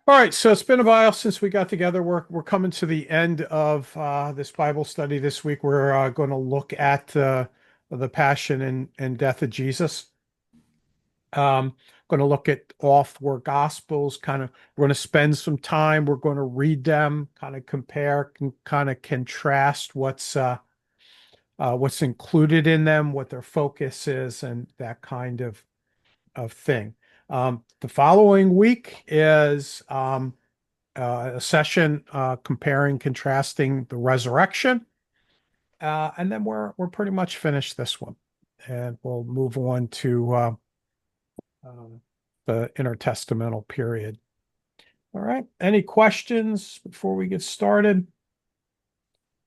All right, so it's been a while since we got together. We're coming to the end of this Bible study this week. We're going to look at the passion and death of Jesus. Going to look at all four Gospels. We're going to spend some time. We're going to read them, kind of compare, kind of contrast what's included in them, what their focus is, and that kind of thing. The following week is a session comparing, contrasting the resurrection, and then we're pretty much finished this one, and we'll move on to uh, the intertestamental period. All right. Any questions before we get started?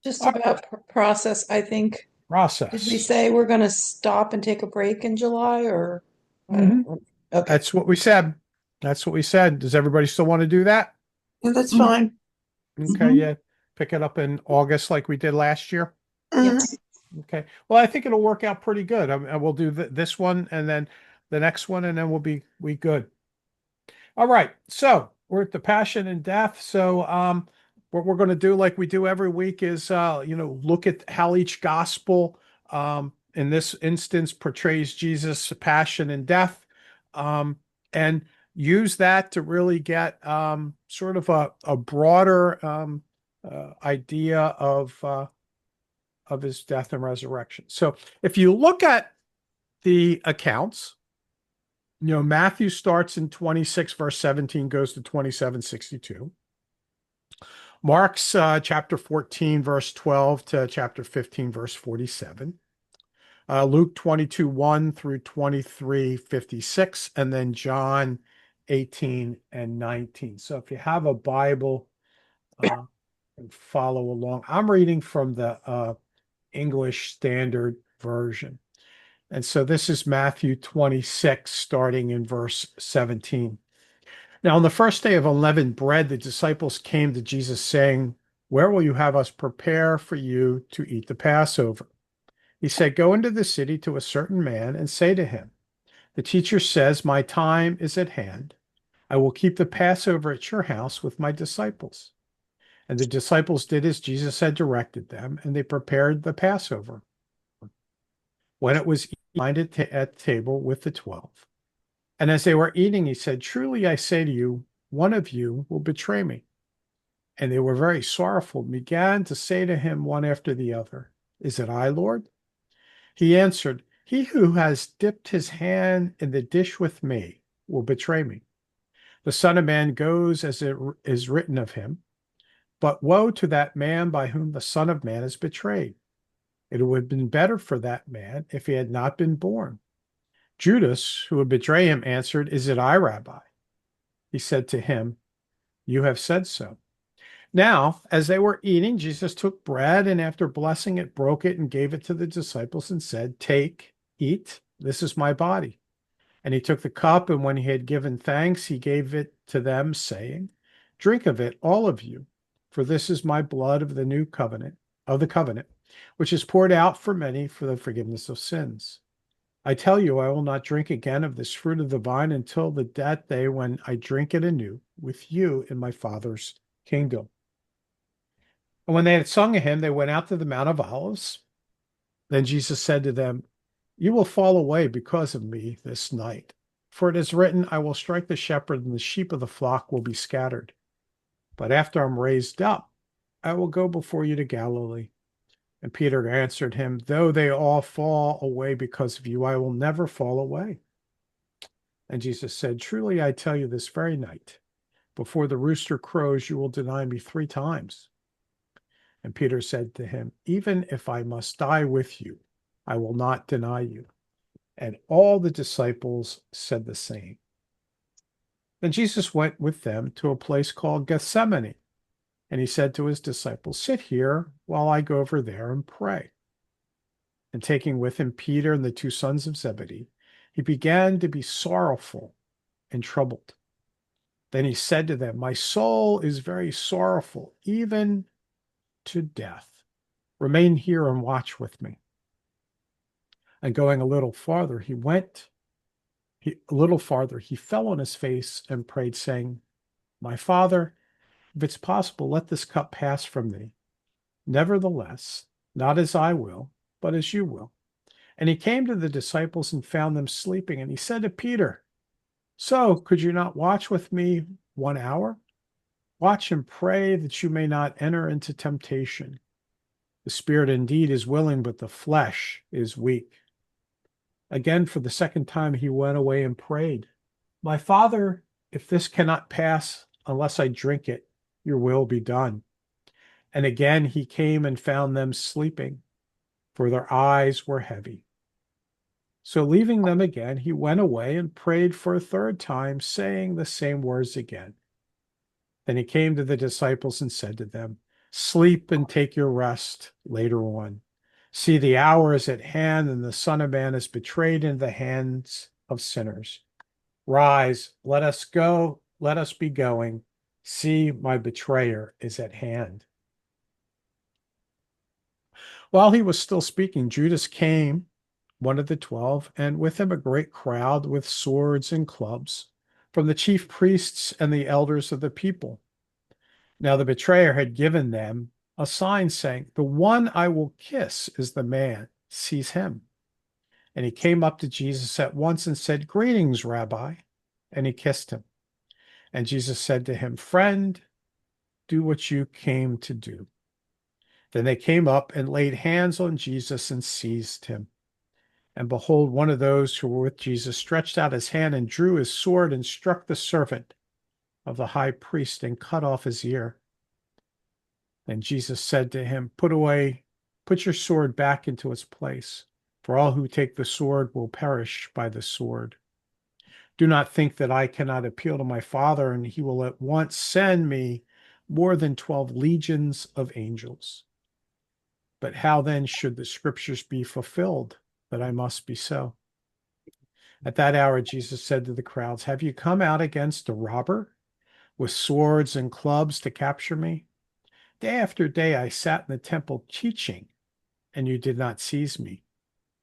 Just All right, about process, I think. Did we process. say we're going to stop and take a break in July or I hmm don't, okay. That's what we said. That's what we said. Does everybody still want to do that? Yeah, that's Mhm. fine. Okay, Mhm. yeah. Pick it up in August like we did last year. Yep. Mhm. Okay. Well, I think it'll work out pretty good. We'll do this one and then the next one, and then we good. All right. So we're at the passion and death. So what we're going to do, like we do every week, is look at how each gospel, in this instance, portrays Jesus' passion and death, and use that to really get sort of a broader idea of his death and resurrection. So if you look at the accounts, Matthew starts in 26, verse 17, goes to 27:62. Mark's chapter 14, verse 12 to chapter 15, verse 47. Luke 22, 1 through 23:56, and then John 18 and 19. So if you have a Bible, follow along. I'm reading from the English Standard Version. And so this is Matthew 26, starting in verse 17. Now, on the first day of unleavened bread, the disciples came to Jesus saying, "Where will you have us prepare for you to eat the Passover?" He said, "Go into the city to a certain man and say to him, 'The teacher says, my time is at hand. I will keep the Passover at your house with my disciples.'" And the disciples did as Jesus had directed them, and they prepared the Passover. When it was eaten at table with the 12. And as they were eating, he said, "Truly I say to you, one of you will betray me." And they were very sorrowful and began to say to him one after the other, "Is it I, Lord?" He answered, "He who has dipped his hand in the dish with me will betray me. The Son of Man goes as it is written of him, but woe to that man by whom the Son of Man is betrayed. It would have been better for that man if he had not been born." Judas, who would betray him, answered, "Is it I, Rabbi?" He said to him, "You have said so." Now, as they were eating, Jesus took bread and after blessing it, broke it and gave it to the disciples and said, "Take, eat, this is my body." And he took the cup, and when he had given thanks, he gave it to them, saying, "Drink of it, all of you, for this is my blood of the new covenant, which is poured out for many for the forgiveness of sins. I tell you, I will not drink again of this fruit of the vine until that day when I drink it anew with you in my Father's kingdom." And when they had sung a hymn, they went out to the Mount of Olives. Then Jesus said to them, "You will fall away because of me this night. For it is written, I will strike the shepherd, and the sheep of the flock will be scattered. But after I'm raised up, I will go before you to Galilee." And Peter answered him, "Though they all fall away because of you, I will never fall away." And Jesus said, "Truly I tell you, this very night, before the rooster crows, you will deny me 3 times." And Peter said to him, "Even if I must die with you, I will not deny you." And all the disciples said the same. Then Jesus went with them to a place called Gethsemane, and he said to his disciples, "Sit here while I go over there and pray." And taking with him Peter and the 2 sons of Zebedee, he began to be sorrowful and troubled. Then he said to them, "My soul is very sorrowful, even to death. Remain here and watch with me." And going a little farther, he fell on his face and prayed, saying, My Father, if it's possible, let this cup pass from me. Nevertheless, not as I will, but as you will. And he came to the disciples and found them sleeping. And he said to Peter, so could you not watch with me 1 hour? Watch and pray that you may not enter into temptation. The spirit indeed is willing, but the flesh is weak. Again, for the second time, he went away and prayed, my Father, if this cannot pass unless I drink it, your will be done. And again, he came and found them sleeping, for their eyes were heavy. So leaving them again, he went away and prayed for a third time, saying the same words again. Then he came to the disciples and said to them, sleep and take your rest later on. See, the hour is at hand, and the Son of Man is betrayed into the hands of sinners. Rise, let us go, let us be going. See, my betrayer is at hand. While he was still speaking, Judas came, one of the 12, and with him a great crowd with swords and clubs from the chief priests and the elders of the people. Now the betrayer had given them a sign saying, the one I will kiss is the man, seize him. And he came up to Jesus at once and said, greetings, Rabbi. And he kissed him. And Jesus said to him, friend, do what you came to do. Then they came up and laid hands on Jesus and seized him. And behold, one of those who were with Jesus stretched out his hand and drew his sword and struck the servant of the high priest and cut off his ear. Then Jesus said to him, put your sword back into its place, for all who take the sword will perish by the sword. Do not think that I cannot appeal to my Father, and he will at once send me more than 12 legions of angels. But how then should the scriptures be fulfilled that I must be so? At that hour, Jesus said to the crowds, have you come out against a robber with swords and clubs to capture me? Day after day, I sat in the temple teaching, and you did not seize me.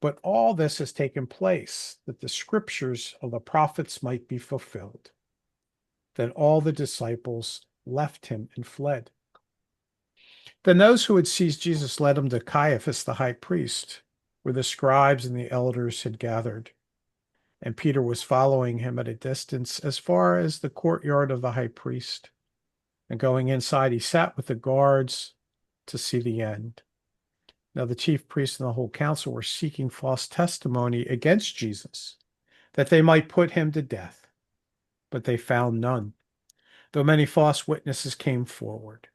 But all this has taken place that the scriptures of the prophets might be fulfilled. Then all the disciples left him and fled. Then those who had seized Jesus led him to Caiaphas the high priest, where the scribes and the elders had gathered. And Peter was following him at a distance as far as the courtyard of the high priest. And going inside, he sat with the guards to see the end. Now the chief priests and the whole council were seeking false testimony against Jesus, that they might put him to death. But they found none, though many false witnesses came forward.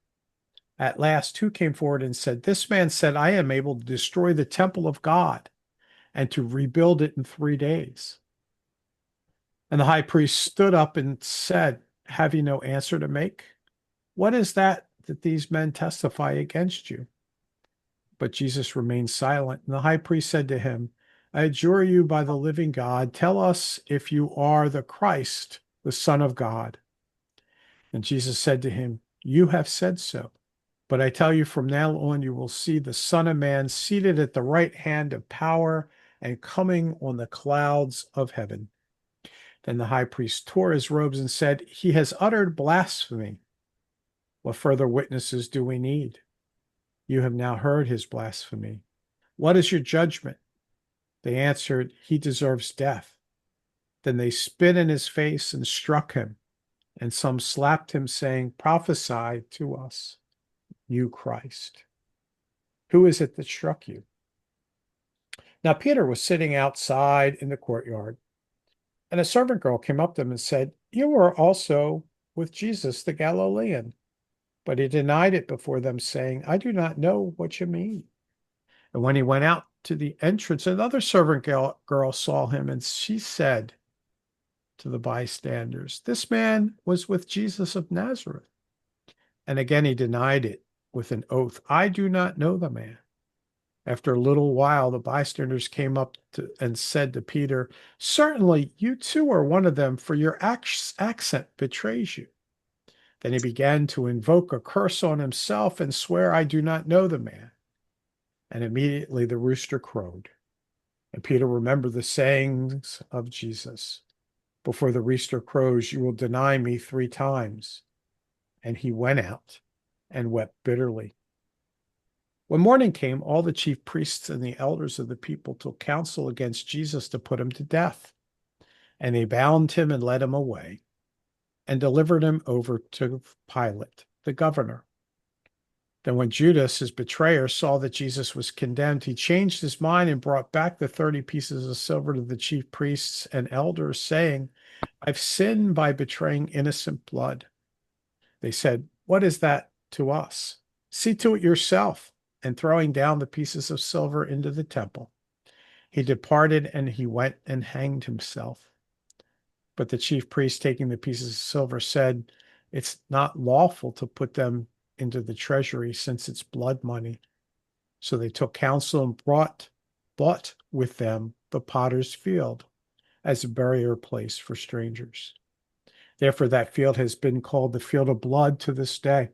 At last, two came forward and said, this man said, I am able to destroy the temple of God and to rebuild it in 3 days. And the high priest stood up and said, have you no answer to make? What is that these men testify against you? But Jesus remained silent. And the high priest said to him, I adjure you by the living God, tell us if you are the Christ, the Son of God. And Jesus said to him, you have said so. But I tell you, from now on, you will see the Son of Man seated at the right hand of power and coming on the clouds of heaven. Then the high priest tore his robes and said, he has uttered blasphemy. What further witnesses do we need? You have now heard his blasphemy. What is your judgment? They answered, he deserves death. Then they spit in his face and struck him, and some slapped him, saying, prophesy to us, you Christ. Who is it that struck you? Now Peter was sitting outside in the courtyard, and a servant girl came up to him and said, you were also with Jesus the Galilean. But he denied it before them, saying, I do not know what you mean. And when he went out to the entrance, another servant girl saw him, and she said to the bystanders, this man was with Jesus of Nazareth. And again he denied it with an oath, I do not know the man. After a little while, the bystanders came up and said to Peter, certainly you too are one of them, for your accent betrays you. Then he began to invoke a curse on himself and swear, I do not know the man. And immediately the rooster crowed. And Peter remembered the sayings of Jesus. Before the rooster crows, you will deny me 3 times. And he went out and wept bitterly. When morning came, all the chief priests and the elders of the people took counsel against Jesus to put him to death. And they bound him and led him away and delivered him over to Pilate, the governor. Then when Judas, his betrayer, saw that Jesus was condemned, he changed his mind and brought back the 30 pieces of silver to the chief priests and elders, saying, I've sinned by betraying innocent blood. They said, What is that to us? See to it yourself. And throwing down the pieces of silver into the temple, he departed and he went and hanged himself. But the chief priest, taking the pieces of silver, said, It's not lawful to put them into the treasury, since it's blood money. So they took counsel and bought with them the potter's field as a burial place for strangers. Therefore, that field has been called the field of blood to this day.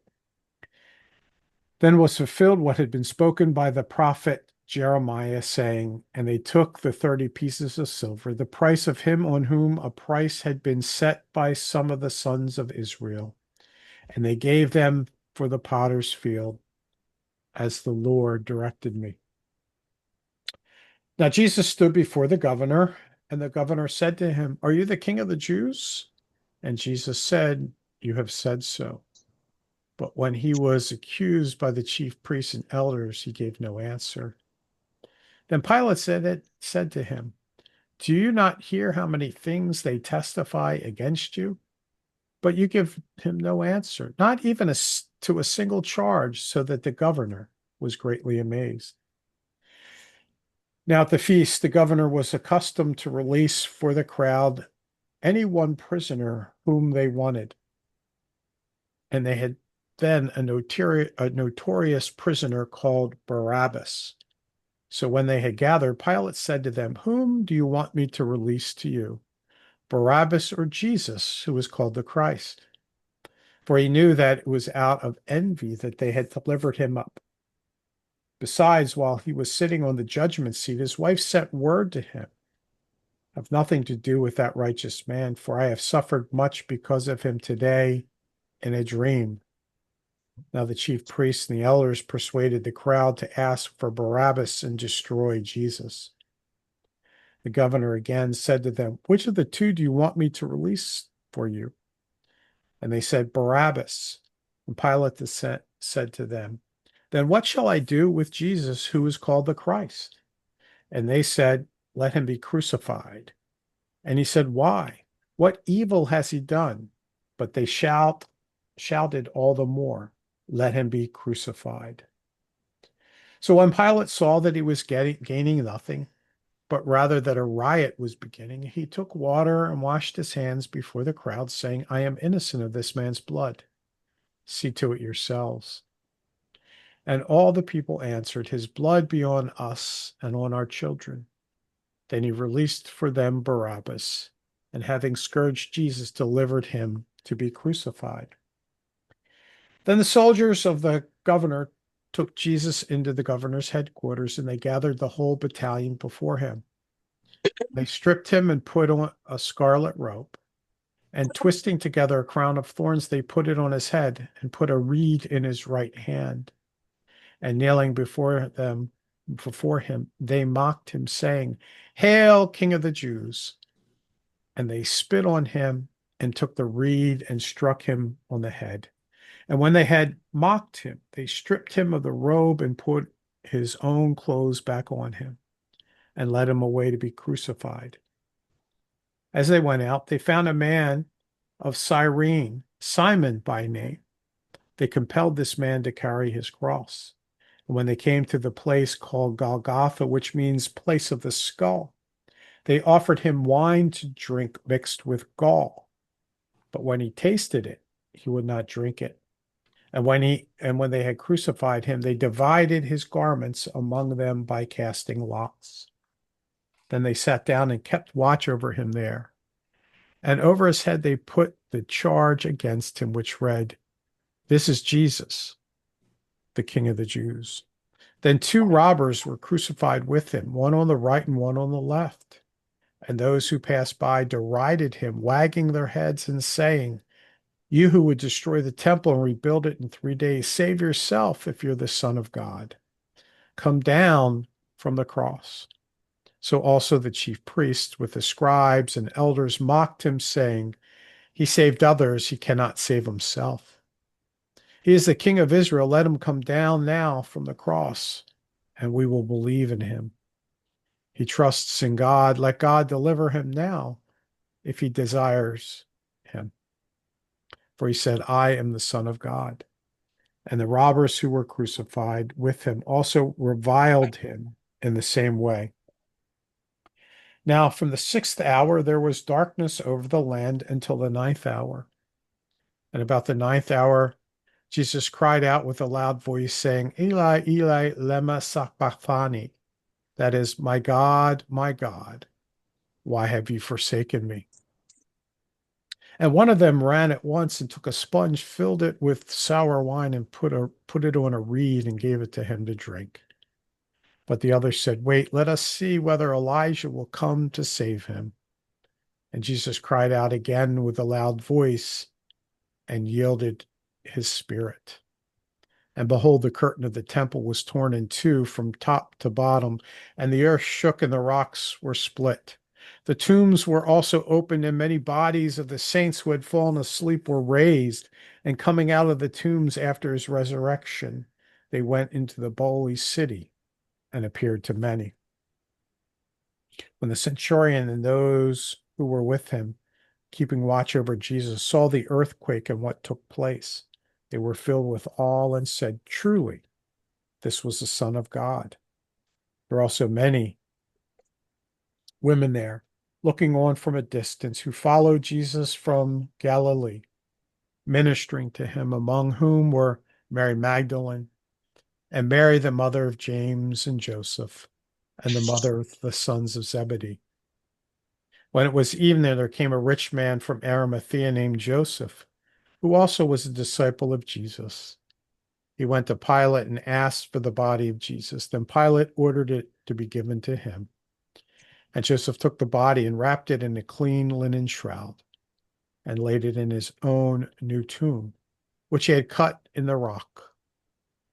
Then was fulfilled what had been spoken by the prophet Jeremiah, saying, And they took the 30 pieces of silver, the price of him on whom a price had been set by some of the sons of Israel, and they gave them for the potter's field, as the Lord directed me. Now Jesus stood before the governor, and the governor said to him, Are you the king of the Jews? And Jesus said, You have said so. But when he was accused by the chief priests and elders, he gave no answer. Then Pilate said to him, Do you not hear how many things they testify against you? But you give him no answer, not even to a single charge, so that the governor was greatly amazed. Now at the feast, the governor was accustomed to release for the crowd any one prisoner whom they wanted. And they had then a notorious prisoner called Barabbas. So when they had gathered, Pilate said to them, Whom do you want me to release to you, Barabbas or Jesus, who is called the Christ? For he knew that it was out of envy that they had delivered him up. Besides, while he was sitting on the judgment seat, his wife sent word to him, Have nothing to do with that righteous man, for I have suffered much because of him today in a dream. Now the chief priests and the elders persuaded the crowd to ask for Barabbas and destroy Jesus. The governor again said to them, Which of the two do you want me to release for you? And they said, Barabbas. And Pilate said to them, Then what shall I do with Jesus, who is called the Christ? And they said, Let him be crucified. And he said, Why? What evil has he done? But they shouted all the more, Let him be crucified. So when Pilate saw that he was gaining nothing, but rather that a riot was beginning, he took water and washed his hands before the crowd, saying, I am innocent of this man's blood. See to it yourselves. And all the people answered, His blood be on us and on our children. Then he released for them Barabbas, and having scourged Jesus, delivered him to be crucified. Then the soldiers of the governor took Jesus into the governor's headquarters, and they gathered the whole battalion before him. They stripped him and put on a scarlet robe, and twisting together a crown of thorns, they put it on his head and put a reed in his right hand. And kneeling before him, they mocked him, saying, Hail, King of the Jews! And they spit on him and took the reed and struck him on the head. And when they had mocked him, they stripped him of the robe and put his own clothes back on him and led him away to be crucified. As they went out, they found a man of Cyrene, Simon by name. They compelled this man to carry his cross. And when they came to the place called Golgotha, which means place of the skull, they offered him wine to drink mixed with gall. But when he tasted it, he would not drink it. And when they had crucified him, they divided his garments among them by casting lots. Then they sat down and kept watch over him there. And over his head they put the charge against him, which read, This is Jesus, the King of the Jews. Then two robbers were crucified with him, one on the right and one on the left. And those who passed by derided him, wagging their heads and saying, You who would destroy the temple and rebuild it in 3 days, save yourself if you're the Son of God. Come down from the cross. So also the chief priests with the scribes and elders mocked him, saying, He saved others, he cannot save himself. He is the King of Israel. Let him come down now from the cross, and we will believe in him. He trusts in God. Let God deliver him now if he desires him. For he said, I am the Son of God. And the robbers who were crucified with him also reviled him in the same way. Now, from the 6th hour, there was darkness over the land until the 9th hour. And about the 9th hour, Jesus cried out with a loud voice, saying, Eli, Eli, lema sabachthani. That is, my God, why have you forsaken me? And one of them ran at once and took a sponge, filled it with sour wine, and put it on a reed and gave it to him to drink. But the other said, Wait, let us see whether Elijah will come to save him. And Jesus cried out again with a loud voice and yielded his spirit. And behold, the curtain of the temple was torn in two from top to bottom, and the earth shook and the rocks were split. The tombs were also opened, and many bodies of the saints who had fallen asleep were raised. And coming out of the tombs after his resurrection, they went into the holy city and appeared to many. When the centurion and those who were with him, keeping watch over Jesus, saw the earthquake and what took place, they were filled with awe and said, Truly, this was the Son of God. There are also many women there, looking on from a distance, who followed Jesus from Galilee, ministering to him, among whom were Mary Magdalene and Mary, the mother of James and Joseph, and the mother of the sons of Zebedee. When it was evening, there came a rich man from Arimathea named Joseph, who also was a disciple of Jesus. He went to Pilate and asked for the body of Jesus. Then Pilate ordered it to be given to him. And Joseph took the body and wrapped it in a clean linen shroud and laid it in his own new tomb, which he had cut in the rock.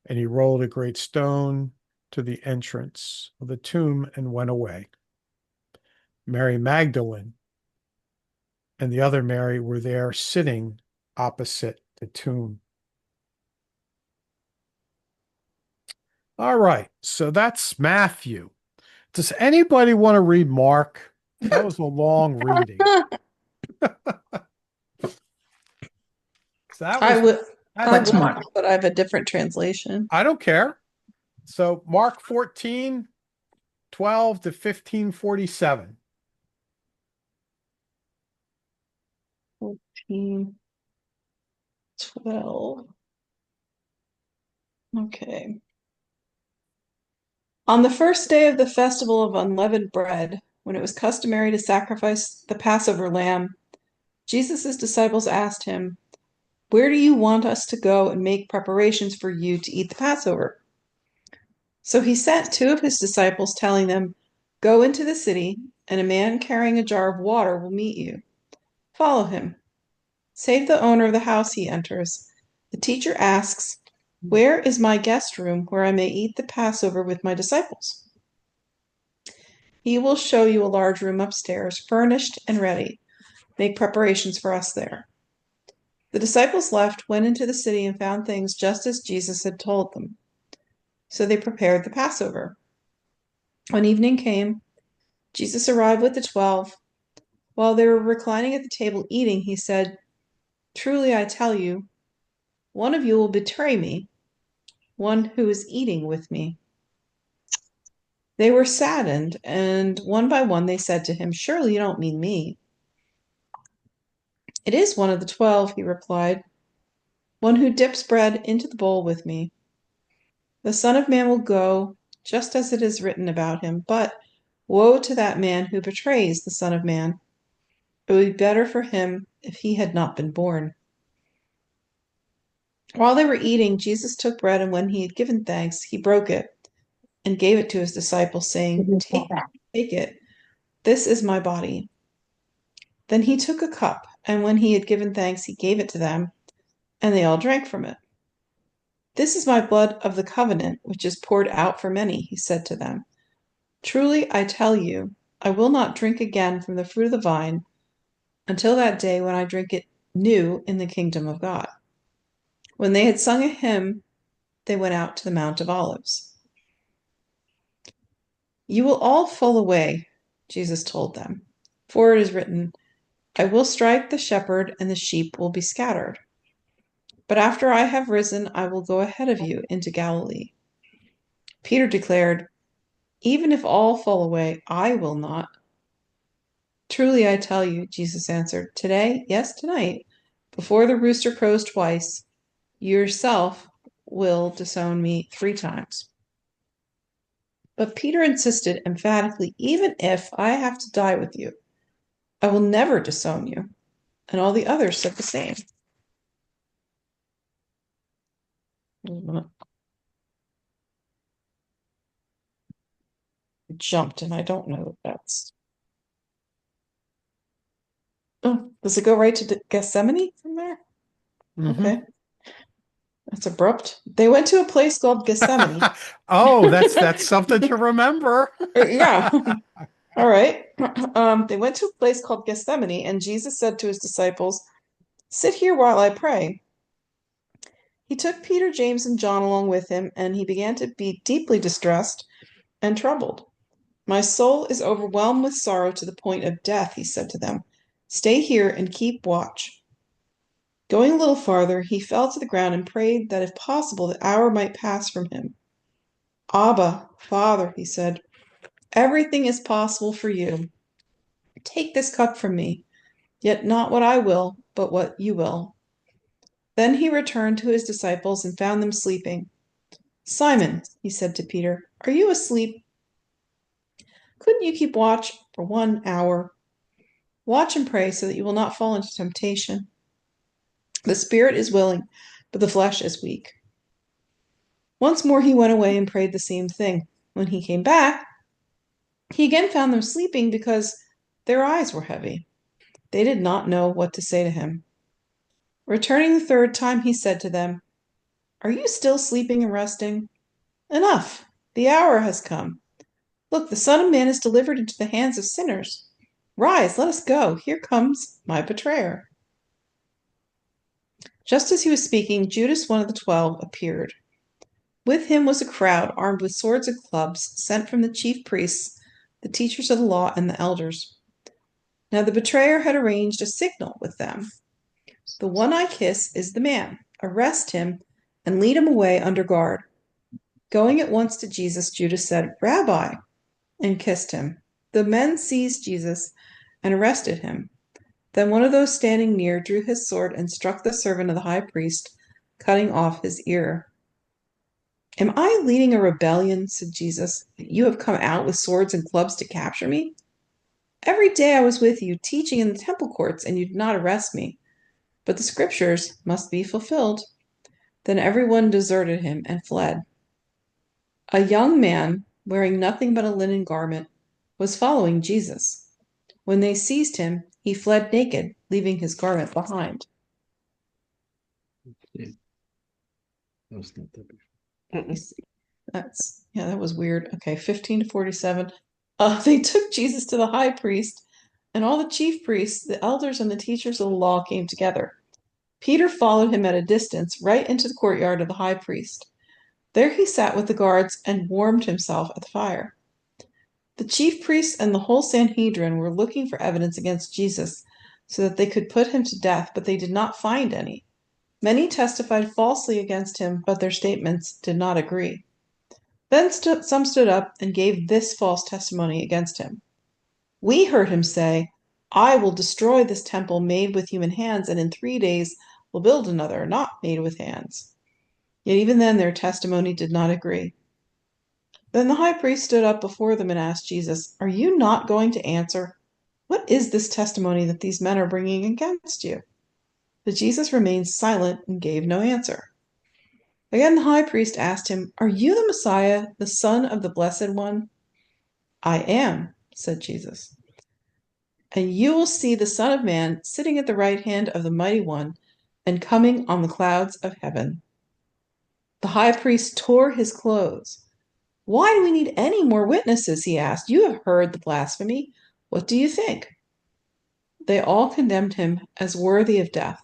And he rolled a great stone to the entrance of the tomb and went away. Mary Magdalene and the other Mary were there sitting opposite the tomb. All right, so that's Matthew. Does anybody want to read Mark? That was a long reading. I would, What's Mark? but I have a different translation. I don't care. So Mark 14, 12 to 1547. 14, 12. Okay. On the first day of the festival of unleavened bread, when it was customary to sacrifice the Passover lamb, Jesus' disciples asked him, Where do you want us to go and make preparations for you to eat the Passover? So he sent two of his disciples, telling them, Go into the city, and a man carrying a jar of water will meet you. Follow him. Save the owner of the house he enters. The teacher asks, Where is my guest room where I may eat the Passover with my disciples? He will show you a large room upstairs, furnished and ready. Make preparations for us there. The disciples left, went into the city, and found things just as Jesus had told them. So they prepared the Passover. When evening came, Jesus arrived with the 12. While they were reclining at the table eating, he said, Truly I tell you, one of you will betray me, one who is eating with me. They were saddened, and one by one they said to him, Surely you don't mean me. It is one of the 12, he replied, one who dips bread into the bowl with me. The Son of Man will go just as it is written about him, but woe to that man who betrays the Son of Man. It would be better for him if he had not been born. While they were eating, Jesus took bread, and when he had given thanks, he broke it and gave it to his disciples, saying, Take it. This is my body. Then he took a cup, and when he had given thanks, he gave it to them, and they all drank from it. "This is my blood of the covenant, which is poured out for many," he said to them. "Truly, I tell you, I will not drink again from the fruit of the vine until that day when I drink it new in the kingdom of God." When they had sung a hymn, they went out to the Mount of Olives. "You will all fall away," Jesus told them, "for it is written, 'I will strike the shepherd, and the sheep will be scattered.' But after I have risen, I will go ahead of you into Galilee." Peter declared, "Even if all fall away, I will not." "Truly I tell you," Jesus answered, "today, yes, tonight, before the rooster crows twice, you yourself will disown me 3 times." But Peter insisted emphatically, "Even if I have to die with you, I will never disown you." And all the others said the same. Jumped, and I don't know if that's. Oh, does it go right to Gethsemane from there? Okay, that's abrupt. They went to a place called Gethsemane. Oh, that's something to remember. Yeah. All right. They went to a place called Gethsemane, and Jesus said to his disciples, "Sit here while I pray." He took Peter, James, and John along with him, and he began to be deeply distressed and troubled. "My soul is overwhelmed with sorrow to the point of death," he said to them. "Stay here and keep watch." Going a little farther, he fell to the ground and prayed that if possible the hour might pass from him. "Abba, Father," he said, "everything is possible for you. Take this cup from me, yet not what I will, but what you will." Then he returned to his disciples and found them sleeping. "Simon," he said to Peter, "are you asleep? Couldn't you keep watch for 1 hour? Watch and pray so that you will not fall into temptation. The spirit is willing, but the flesh is weak." Once more he went away and prayed the same thing. When he came back, he again found them sleeping because their eyes were heavy. They did not know what to say to him. Returning the third time, he said to them, "Are you still sleeping and resting? Enough! The hour has come. Look, the Son of Man is delivered into the hands of sinners. Rise, let us go. Here comes my betrayer." Just as he was speaking, Judas, one of the 12, appeared. With him was a crowd armed with swords and clubs, sent from the chief priests, the teachers of the law, and the elders. Now the betrayer had arranged a signal with them. "The one I kiss is the man. Arrest him and lead him away under guard." Going at once to Jesus, Judas said, "Rabbi," and kissed him. The men seized Jesus and arrested him. Then one of those standing near drew his sword and struck the servant of the high priest, cutting off his ear. "Am I leading a rebellion," said Jesus, "that you have come out with swords and clubs to capture me? Every day I was with you, teaching in the temple courts, and you did not arrest me. But the scriptures must be fulfilled." Then everyone deserted him and fled. A young man, wearing nothing but a linen garment, was following Jesus. When they seized him, he fled naked, leaving his garment behind. That's not that big. Let me see. That was weird. Okay, 15 to 47. They took Jesus to the high priest, and all the chief priests, the elders, and the teachers of the law came together. Peter followed him at a distance, right into the courtyard of the high priest. There he sat with the guards and warmed himself at the fire. The chief priests and the whole Sanhedrin were looking for evidence against Jesus so that they could put him to death, but they did not find any. Many testified falsely against him, but their statements did not agree. Then some stood up and gave this false testimony against him. "We heard him say, 'I will destroy this temple made with human hands, and in 3 days will build another, not made with hands.'" Yet even then their testimony did not agree. Then the high priest stood up before them and asked Jesus, "Are you not going to answer? What is this testimony that these men are bringing against you?" But Jesus remained silent and gave no answer. Again the high priest asked him, "Are you the Messiah, the Son of the Blessed One?" "I am," said Jesus. and you will see the Son of Man sitting at the right hand of the Mighty One and coming on the clouds of heaven." The high priest tore his clothes. "Why do we need any more witnesses?" he asked. "You have heard the blasphemy. What do you think?" They all condemned him as worthy of death.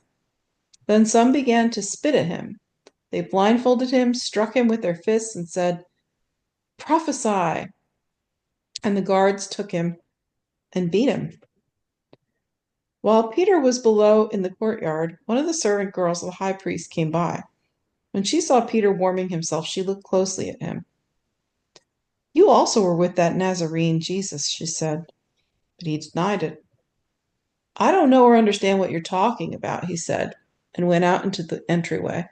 Then some began to spit at him. They blindfolded him, struck him with their fists, and said, "Prophesy." And the guards took him and beat him. While Peter was below in the courtyard, one of the servant girls of the high priest came by. When she saw Peter warming himself, she looked closely at him. "You also were with that Nazarene Jesus," she said. But he denied it. "I don't know or understand what you're talking about," he said, and went out into the entryway.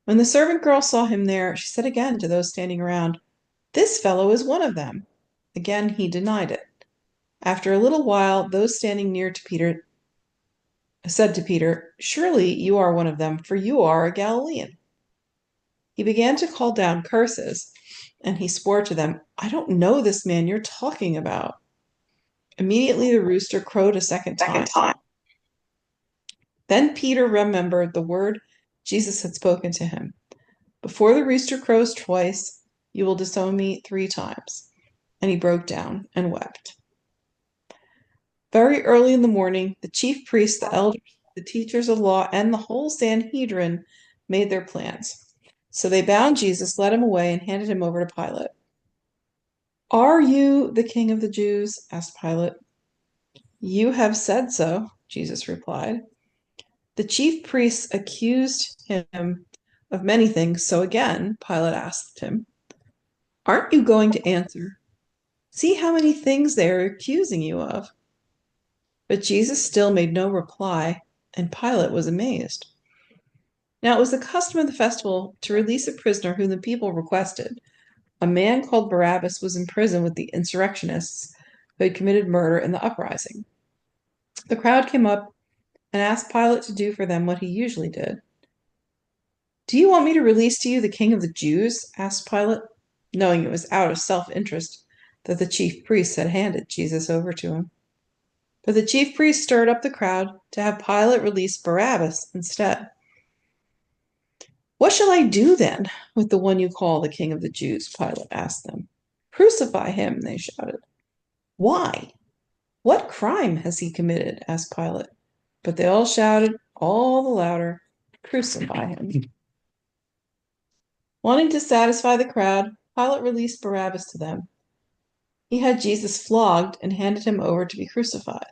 When the servant girl saw him there, she said again to those standing around, "This fellow is one of them." Again he denied it. After a little while, those standing near to Peter said to Peter, "Surely you are one of them, for you are a Galilean." He began to call down curses, and he swore to them, "I don't know this man you're talking about." Immediately the rooster crowed a second time. Then Peter remembered the word Jesus had spoken to him. "Before the rooster crows twice, you will disown me 3 times." And he broke down and wept. Very early in the morning, the chief priests, the elders, the teachers of law, and the whole Sanhedrin made their plans. So they bound Jesus, led him away, and handed him over to Pilate. "Are you the king of the Jews?" asked Pilate. "You have said so," Jesus replied. The chief priests accused him of many things, so again Pilate asked him, "Aren't you going to answer? See how many things they are accusing you of." But Jesus still made no reply, and Pilate was amazed. Now it was the custom of the festival to release a prisoner whom the people requested. A man called Barabbas was in prison with the insurrectionists who had committed murder in the uprising. The crowd came up and asked Pilate to do for them what he usually did. "Do you want me to release to you the king of the Jews?" asked Pilate, knowing it was out of self-interest that the chief priests had handed Jesus over to him. But the chief priests stirred up the crowd to have Pilate release Barabbas instead. "What shall I do then with the one you call the king of the Jews?" Pilate asked them. "Crucify him," they shouted. "Why? What crime has he committed?" asked Pilate. But they all shouted all the louder, "Crucify him." Wanting to satisfy the crowd, Pilate released Barabbas to them. He had Jesus flogged and handed him over to be crucified.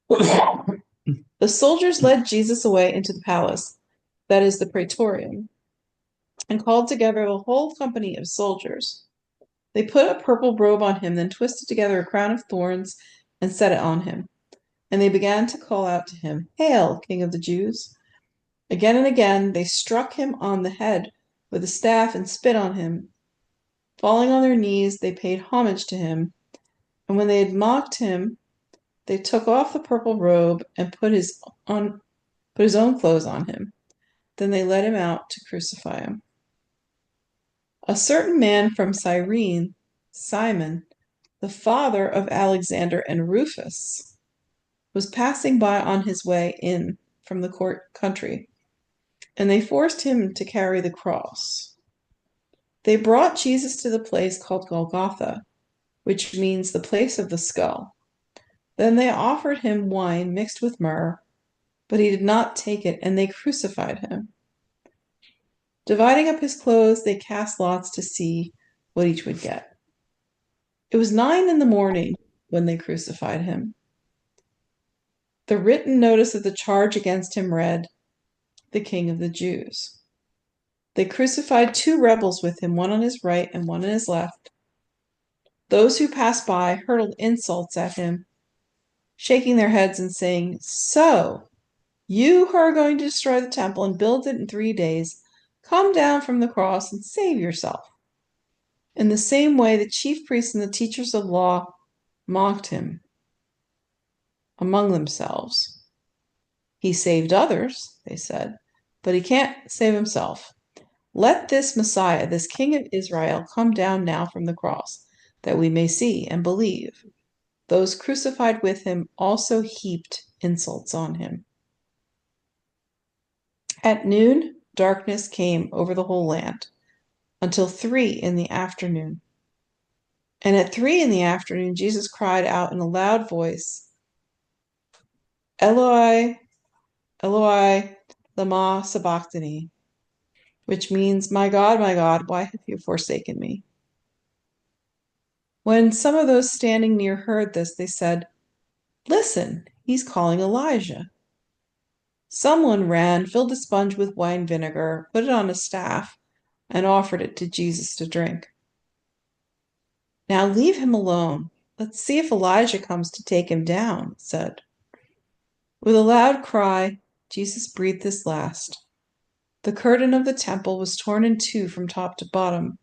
The soldiers led Jesus away into the palace, that is the praetorium, and called together the whole company of soldiers. They put a purple robe on him, then twisted together a crown of thorns and set it on him. And they began to call out to him, "Hail, King of the Jews!" Again and again they struck him on the head with a staff and spit on him. Falling on their knees, they paid homage to him. And when they had mocked him, they took off the purple robe and put his own clothes on him. Then they led him out to crucify him. A certain man from Cyrene, Simon, the father of Alexander and Rufus, was passing by on his way in from the court country, and they forced him to carry the cross. They brought Jesus to the place called Golgotha, which means the place of the skull. Then they offered him wine mixed with myrrh, but he did not take it, and they crucified him. Dividing up his clothes, they cast lots to see what each would get. It was 9 a.m. when they crucified him. The written notice of the charge against him read, "The King of the Jews." They crucified 2 rebels with him, one on his right and one on his left. Those who passed by hurled insults at him, shaking their heads and saying, "So, you who are going to destroy the temple and build it in 3 days, come down from the cross and save yourself." In the same way, the chief priests and the teachers of law mocked him among themselves. "He saved others," they said, "but he can't save himself. Let this Messiah, this King of Israel, come down now from the cross, that we may see and believe." those crucified with him also heaped insults on him. At noon, darkness came over the whole land until 3 in the afternoon. And at 3 in the afternoon, Jesus cried out in a loud voice, Eloi, Eloi, lama sabachthani, which means, my God, why have you forsaken me? When some of those standing near heard this, they said, Listen, he's calling Elijah. Someone ran, filled a sponge with wine vinegar, put it on a staff, and offered it to Jesus to drink. Now leave him alone. Let's see if Elijah comes to take him down, it said. With a loud cry, Jesus breathed his last. The curtain of the temple was torn in two from top to bottom.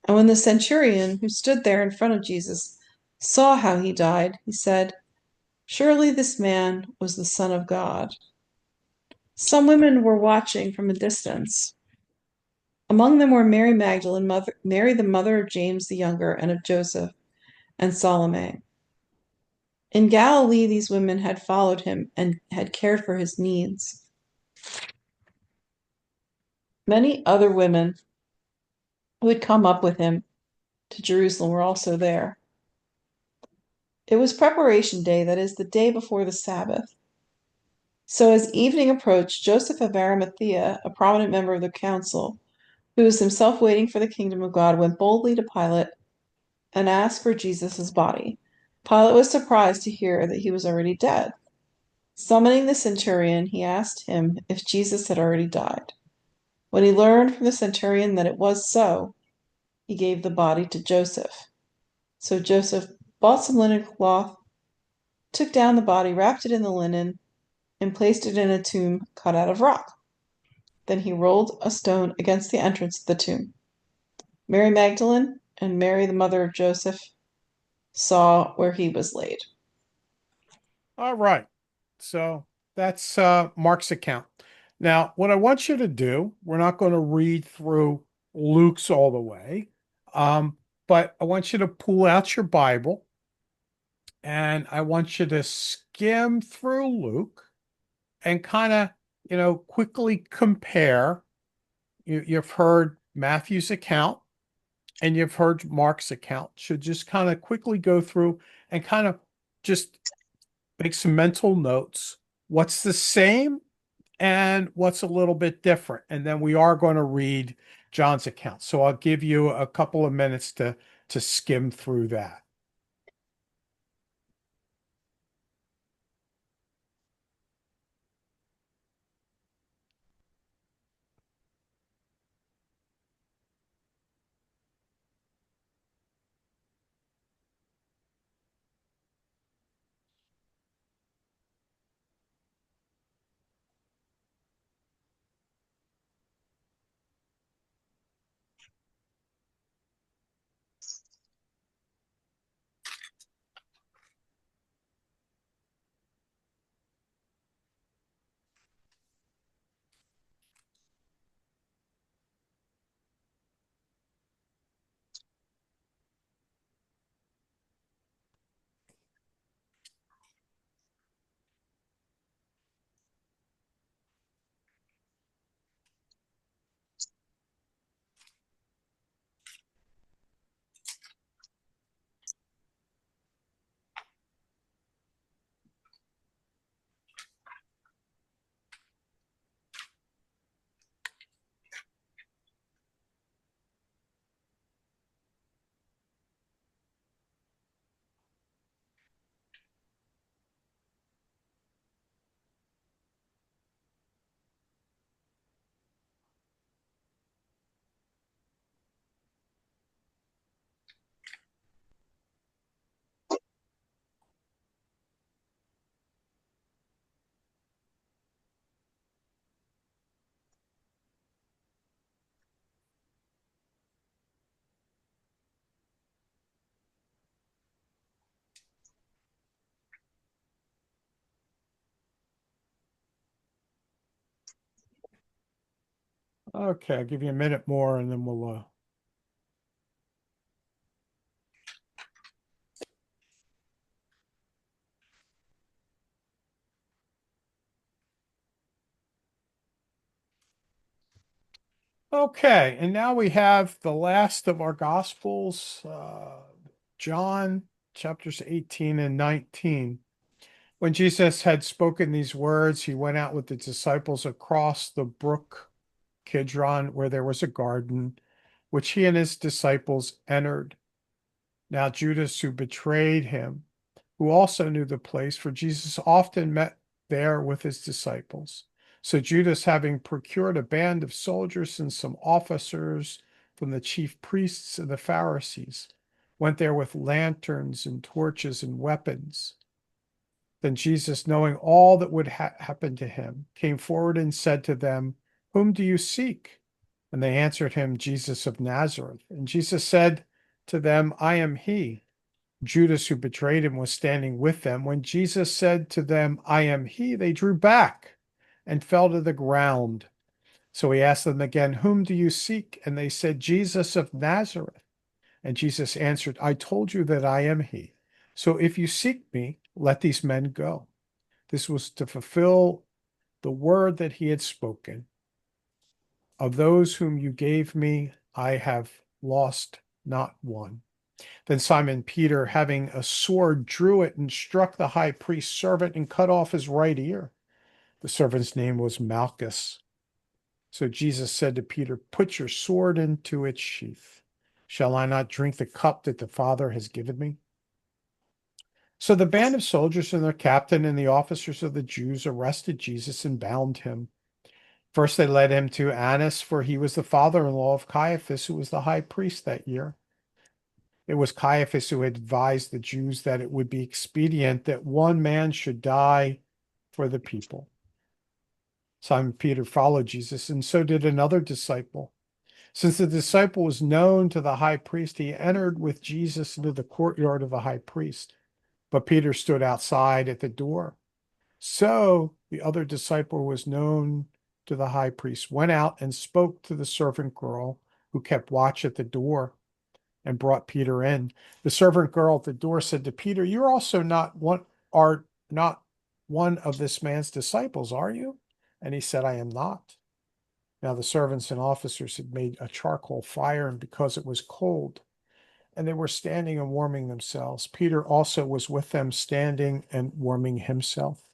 And when the centurion who stood there in front of Jesus saw how he died, he said, Surely this man was the Son of God. Some women were watching from a distance. Among them were Mary Magdalene, Mary the mother of James the younger and of Joseph, and Salome. In Galilee, these women had followed him and had cared for his needs. Many other women who had come up with him to Jerusalem were also there. It was preparation day, that is, the day before the Sabbath. So as evening approached, Joseph of Arimathea, a prominent member of the council, who was himself waiting for the kingdom of God, went boldly to Pilate and asked for Jesus' body. Pilate was surprised to hear that he was already dead. Summoning the centurion, he asked him if Jesus had already died. When he learned from the centurion that it was so, he gave the body to Joseph. So Joseph bought some linen cloth, took down the body, wrapped it in the linen, and placed it in a tomb cut out of rock. Then he rolled a stone against the entrance of the tomb. Mary Magdalene and Mary, the mother of Joseph, saw where he was laid. All right. So that's Mark's account. Now, what I want you to do, we're not going to read through Luke's all the way, but I want you to pull out your Bible and I want you to skim through Luke and kind of, quickly compare. You've heard Matthew's account and you've heard Mark's account. So just kind of quickly go through and kind of just make some mental notes. What's the same and what's a little bit different? And then we are going to read John's account. So I'll give you a couple of minutes to skim through that. Okay, I'll give you a minute more and then we'll Okay, and now we have the last of our Gospels, John chapters 18 and 19. When Jesus had spoken these words, he went out with the disciples across the brook Kidron, where there was a garden, which he and his disciples entered. Now Judas, who betrayed him, who also knew the place, for Jesus often met there with his disciples. So Judas, having procured a band of soldiers and some officers from the chief priests and the Pharisees, went there with lanterns and torches and weapons. Then Jesus, knowing all that would happen to him, came forward and said to them, "Whom do you seek?" And they answered him, "Jesus of Nazareth." And Jesus said to them, "I am he." Judas, who betrayed him, was standing with them. When Jesus said to them, "I am he," they drew back and fell to the ground. So he asked them again, "Whom do you seek?" And they said, "Jesus of Nazareth." And Jesus answered, "I told you that I am he. So if you seek me, let these men go." This was to fulfill the word that he had spoken. Of those whom you gave me, I have lost not one. Then Simon Peter, having a sword, drew it and struck the high priest's servant and cut off his right ear. The servant's name was Malchus. So Jesus said to Peter, "Put your sword into its sheath. Shall I not drink the cup that the Father has given me?" So the band of soldiers and their captain and the officers of the Jews arrested Jesus and bound him. First, they led him to Annas, for he was the father-in-law of Caiaphas, who was the high priest that year. It was Caiaphas who had advised the Jews that it would be expedient that one man should die for the people. Simon Peter followed Jesus, and so did another disciple. Since the disciple was known to the high priest, he entered with Jesus into the courtyard of the high priest. But Peter stood outside at the door. So the other disciple who was known to the high priest went out and spoke to the servant girl who kept watch at the door and brought Peter in. The servant girl at the door said to Peter, "You're also not one of this man's disciples, are you?" And he said, "I am not." Now the servants and officers had made a charcoal fire, and because it was cold, and they were standing and warming themselves, Peter also was with them, standing and warming himself.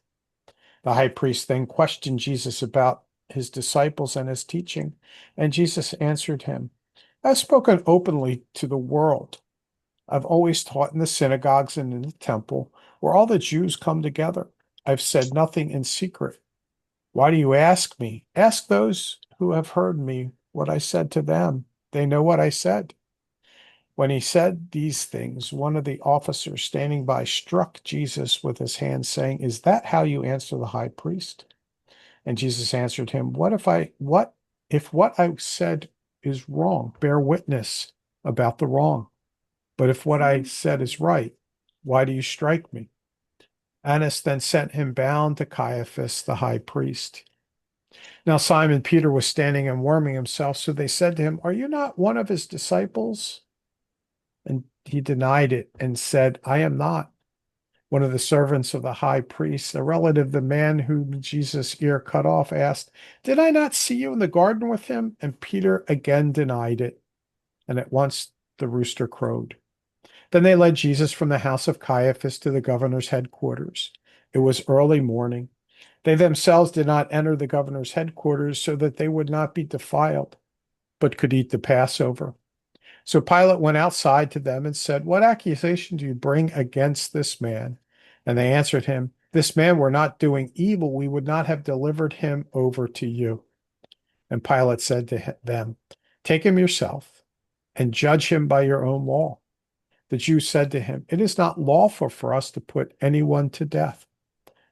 The high priest then questioned Jesus about his disciples and his teaching, and Jesus answered him, "I've spoken openly to the world. I've always taught in the synagogues and in the temple, where all the Jews come together. I've said nothing in secret. Why do you ask me? Ask those who have heard me what I said to them. They know what I said." When he said these things, one of the officers standing by struck Jesus with his hand, saying, "Is that how you answer the high priest?" And Jesus answered him, what if what I said is wrong? Bear witness about the wrong. But if what I said is right, why do you strike me?" Annas then sent him bound to Caiaphas, the high priest. Now Simon Peter was standing and warming himself, so they said to him, "Are you not one of his disciples?" And he denied it and said, "I am not." One of the servants of the high priest, a relative of the man whom Jesus' ear cut off, asked, "Did I not see you in the garden with him?" And Peter again denied it. And at once the rooster crowed. Then they led Jesus from the house of Caiaphas to the governor's headquarters. It was early morning. They themselves did not enter the governor's headquarters so that they would not be defiled, but could eat the Passover. So Pilate went outside to them and said, "What accusation do you bring against this man?" And they answered him, "This man were not doing evil, we would not have delivered him over to you." And Pilate said to them, "Take him yourself and judge him by your own law." The Jews said to him, "It is not lawful for us to put anyone to death."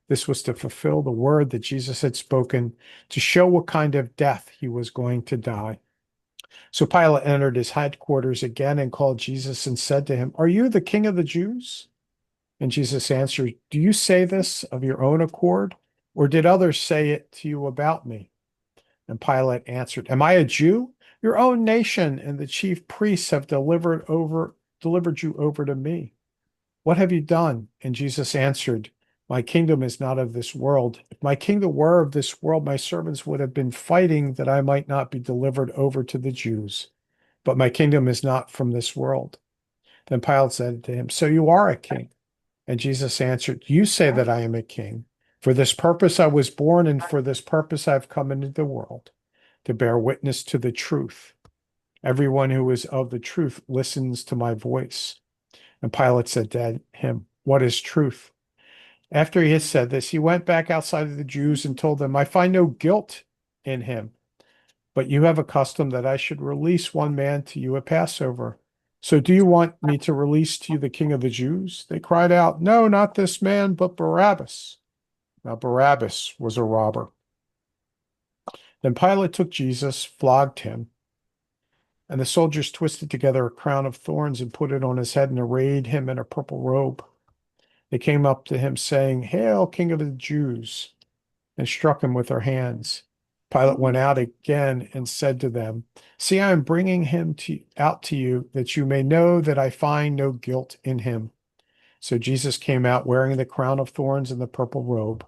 This was to fulfill the word that Jesus had spoken, to show what kind of death he was going to die. So Pilate entered his headquarters again and called Jesus and said to him, "Are you the king of the Jews?" And Jesus answered, "Do you say this of your own accord, or did others say it to you about me?" And Pilate answered, "Am I a Jew? Your own nation and the chief priests have delivered you over to me. What have you done?" And Jesus answered, My kingdom is not of this world. If my kingdom were of this world, my servants would have been fighting that I might not be delivered over to the Jews. But my kingdom is not from this world. Then Pilate said to him, So you are a king? And Jesus answered, You say that I am a king. For this purpose I was born, and for this purpose I have come into the world, to bear witness to the truth. Everyone who is of the truth listens to my voice. And Pilate said to him, What is truth? After he had said this, he went back outside of the Jews and told them, I find no guilt in him, but you have a custom that I should release one man to you at Passover. So do you want me to release to you the king of the Jews? They cried out, No, not this man, but Barabbas. Now Barabbas was a robber. Then Pilate took Jesus, flogged him, and the soldiers twisted together a crown of thorns and put it on his head and arrayed him in a purple robe. They came up to him saying, Hail, King of the Jews, and struck him with their hands. Pilate went out again and said to them, See, I am bringing him out to you, that you may know that I find no guilt in him. So Jesus came out wearing the crown of thorns and the purple robe.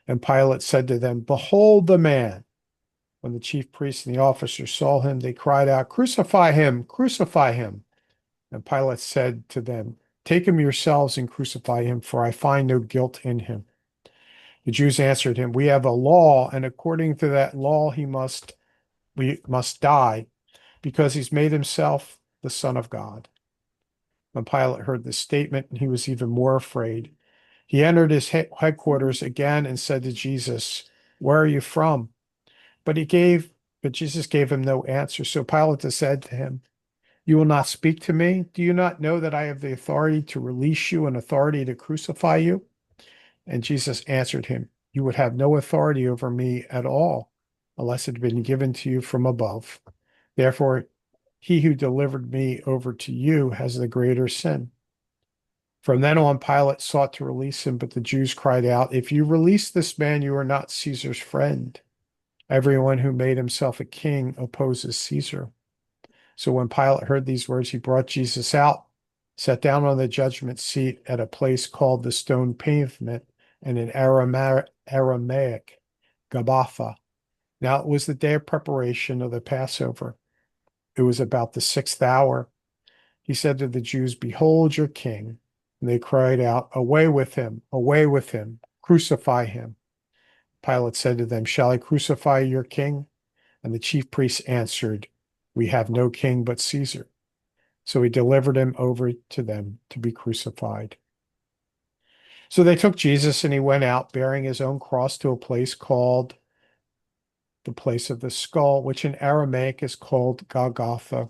And Pilate said to them, Behold the man. When the chief priests and the officers saw him, they cried out, Crucify him! Crucify him! And Pilate said to them, Take him yourselves and crucify him, for I find no guilt in him. The Jews answered him, We have a law, and according to that law we must die, because he's made himself the Son of God. When Pilate heard this statement, he was even more afraid. He entered his headquarters again and said to Jesus, Where are you from? But Jesus gave him no answer. So Pilate said to him, You will not speak to me? Do you not know that I have the authority to release you and authority to crucify you? And Jesus answered him, You would have no authority over me at all, unless it had been given to you from above. Therefore, he who delivered me over to you has the greater sin. From then on, Pilate sought to release him, but the Jews cried out, If you release this man, you are not Caesar's friend. Everyone who made himself a king opposes Caesar. So when Pilate heard these words, he brought Jesus out, sat down on the judgment seat at a place called the Stone Pavement, and in Aramaic, Gabbatha. Now it was the day of preparation of the Passover. It was about the 6th hour. He said to the Jews, Behold your king. And they cried out, Away with him, crucify him. Pilate said to them, Shall I crucify your king? And the chief priests answered, We have no king but Caesar. So he delivered him over to them to be crucified. So they took Jesus, and he went out bearing his own cross to a place called the place of the skull, which in Aramaic is called Golgotha.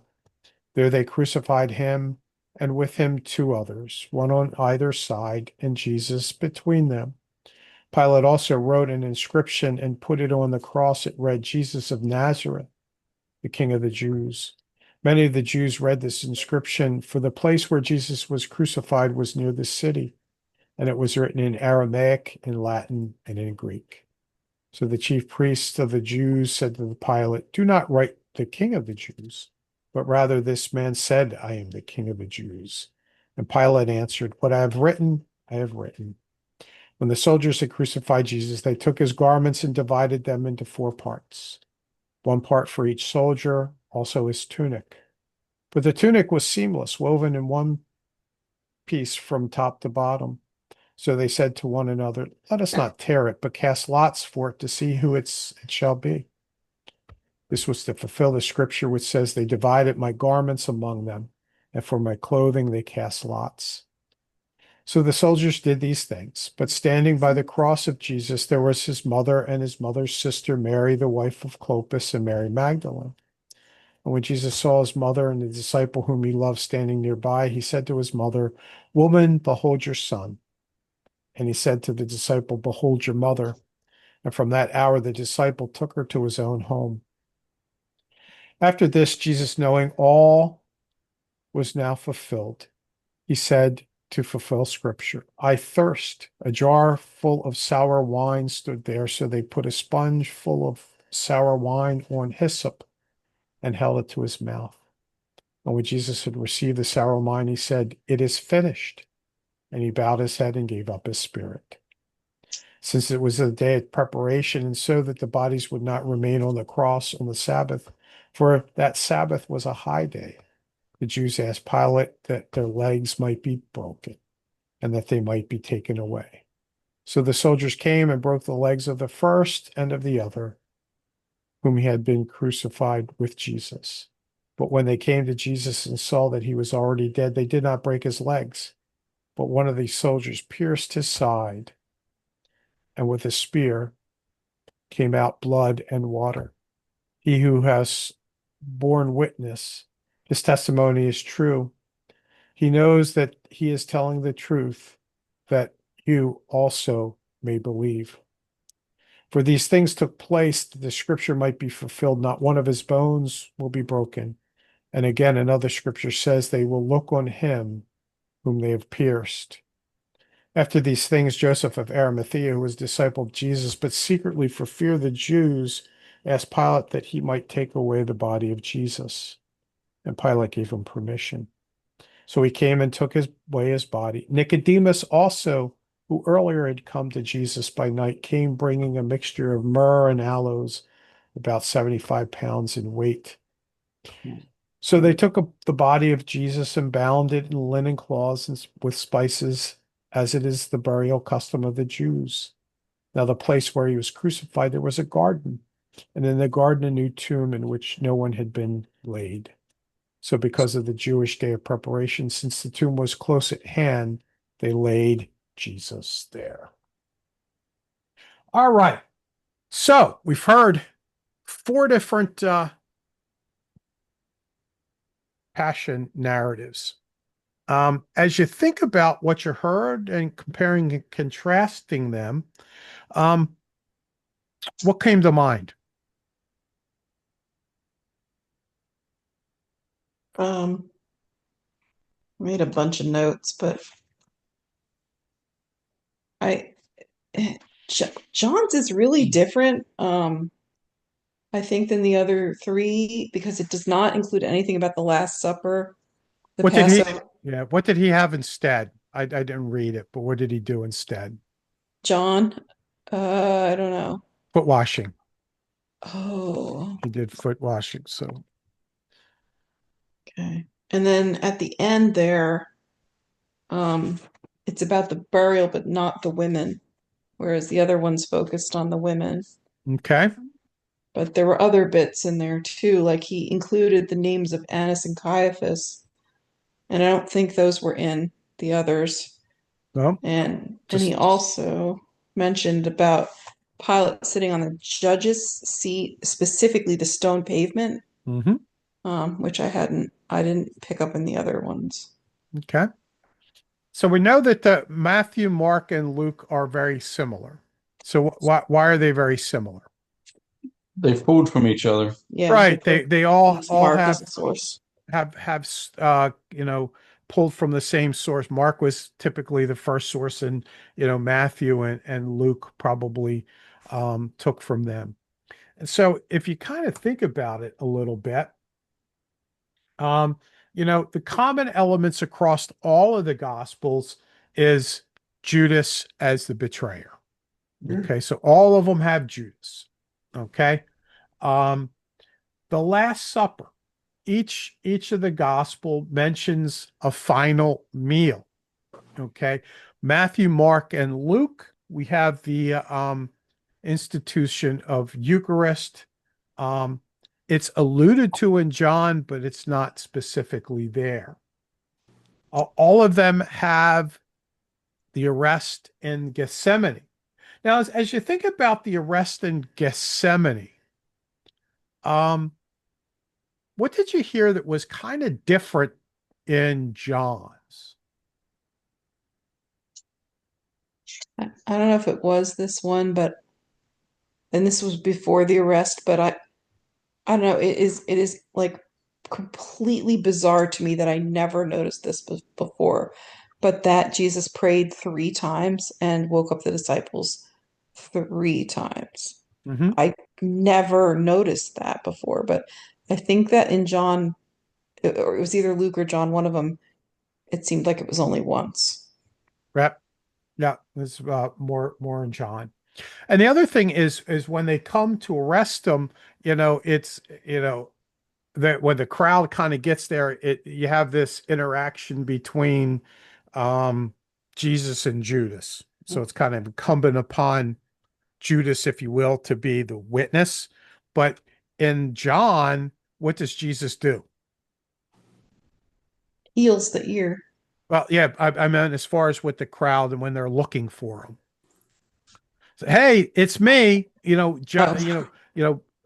There they crucified him, and with him 2 others, one on either side, and Jesus between them. Pilate also wrote an inscription and put it on the cross. It read, Jesus of Nazareth, the King of the Jews. Many of the Jews read this inscription, for the place where Jesus was crucified was near the city, and it was written in Aramaic, in Latin, and in Greek. So the chief priests of the Jews said to the Pilate, Do not write the King of the Jews, but rather this man said, I am the King of the Jews. And Pilate answered, What I have written, I have written. When the soldiers had crucified Jesus, they took his garments and divided them into 4 parts, 1 part for each soldier, also his tunic. But the tunic was seamless, woven in one piece from top to bottom. So they said to one another, Let us not tear it, but cast lots for it to see who it shall be. This was to fulfill the scripture which says, They divided my garments among them, and for my clothing they cast lots. So the soldiers did these things. But standing by the cross of Jesus, there was his mother and his mother's sister, Mary, the wife of Clopas, and Mary Magdalene. And when Jesus saw his mother and the disciple whom he loved standing nearby, he said to his mother, Woman, behold your son. And he said to the disciple, Behold your mother. And from that hour, the disciple took her to his own home. After this, Jesus, knowing all was now fulfilled, he said, to fulfill scripture, I thirst. A jar full of sour wine stood there, so they put a sponge full of sour wine on hyssop and held it to his mouth. And when Jesus had received the sour wine, he said, It is finished. And he bowed his head and gave up his spirit. since it was a day of preparation, and so that the bodies would not remain on the cross on the Sabbath, for that Sabbath was a high day. The Jews asked Pilate that their legs might be broken and that they might be taken away. So the soldiers came and broke the legs of the first and of the other, whom he had been crucified with Jesus. But when they came to Jesus and saw that he was already dead, they did not break his legs. But one of these soldiers pierced his side, and with a spear came out blood and water. He who has borne witness, his testimony is true. He knows that he is telling the truth, that you also may believe. For these things took place that the scripture might be fulfilled. Not one of his bones will be broken. And again, another scripture says they will look on him whom they have pierced. After these things, Joseph of Arimathea, who was disciple of Jesus, but secretly for fear of the Jews, asked Pilate that he might take away the body of Jesus. And Pilate gave him permission. So he came and took away his body. Nicodemus also, who earlier had come to Jesus by night, came bringing a mixture of myrrh and aloes, about 75 pounds in weight. So they took the body of Jesus and bound it in linen cloths and with spices, as it is the burial custom of the Jews. Now, the place where he was crucified, there was a garden, and in the garden a new tomb in which no one had been laid. So because of the Jewish day of preparation, since the tomb was close at hand, they laid Jesus there. All right. So we've heard 4 different passion narratives. As you think about what you heard and comparing and contrasting them, what came to mind? Made a bunch of notes, but John's is really different, I think, than the other 3 because it does not include anything about the Last Supper, the What did he? Passover. Yeah, what did he have instead? I didn't read it, but what did he do instead? John, I don't know. Foot washing. Oh, He did foot washing. So okay. And then at the end there, it's about the burial, but not the women, whereas the other one's focused on the women. okay. But there were other bits in there too, like he included the names of Annas and Caiaphas, and I don't think those were in the others. Well, And just he also mentioned about Pilate sitting on the judge's seat, specifically the stone pavement, mhm. which I didn't pick up in the other ones. Okay. So we know that Matthew, Mark, and Luke are very similar. So why are they very similar? They pulled from each other. Yeah, Right. They all Mark have is the source. pulled from the same source. Mark was typically the first source, and Matthew and Luke probably took from them. And so if you kind of think about it a little bit, the common elements across all of the Gospels is Judas as the betrayer. Okay, so all of them have Judas. Okay. The Last Supper, each of the gospel mentions a final meal. Okay. Matthew, Mark, and Luke, we have the institution of Eucharist. It's alluded to in John, but it's not specifically there. All of them have the arrest in Gethsemane. Now, as you think about the arrest in Gethsemane, what did you hear that was kind of different in John's? I don't know if it was this one, and this was before the arrest, but I don't know. It is like completely bizarre to me that I never noticed this before, but that Jesus prayed 3 times and woke up the disciples 3 times. Mm-hmm. I never noticed that before, but I think that in John, or it was either Luke or John, one of them, it seemed like it was only once. Right. Yeah, it's more in John. And the other thing is when they come to arrest him, it's that when the crowd kind of gets there, you have this interaction between um Jesus and Judas. So it's kind of incumbent upon Judas, if you will, to be the witness. But in John, what does Jesus do? Heals the ear. Well, yeah, I meant as far as with the crowd and when they're looking for him. So, hey, it's me. Oh,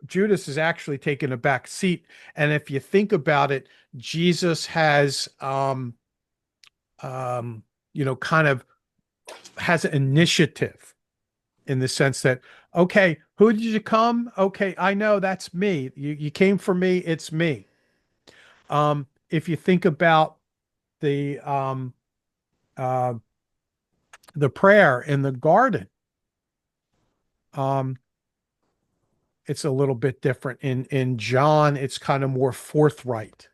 Judas is actually taking a back seat. And if you think about it, Jesus has kind of has initiative in the sense that, okay, who did you come? Okay, I know that's me. You came for me, it's me. If you think about the uh the prayer in the garden, um, it's a little bit different. In John, it's kind of more forthright.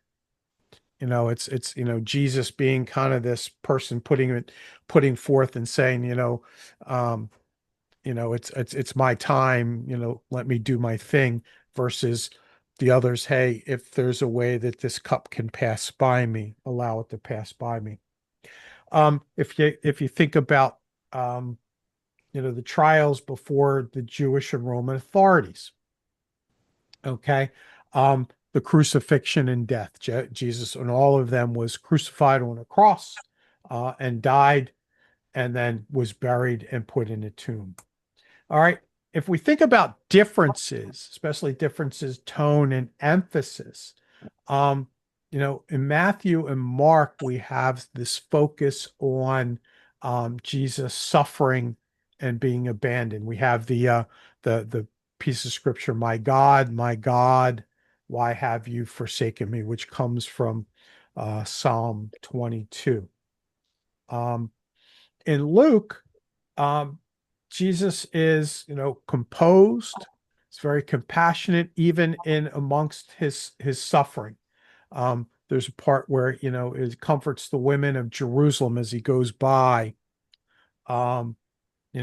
It's Jesus being kind of this person putting forth and saying, um, it's my time, let me do my thing versus the others, hey, if there's a way that this cup can pass by me, allow it to pass by me. If you think about the trials before the Jewish and Roman authorities, okay, the crucifixion and death, Jesus and all of them was crucified on a cross, and died, and then was buried and put in a tomb. All right. If we think about differences, especially differences, tone and emphasis, um, in Matthew and Mark, we have this focus on Jesus suffering and being abandoned. We have the piece of scripture, my God, why have you forsaken me?" which comes from Psalm 22. Um, in Luke, um, Jesus is, composed. It's very compassionate, even in amongst his suffering. There's a part where, it comforts the women of Jerusalem as he goes by. Um, we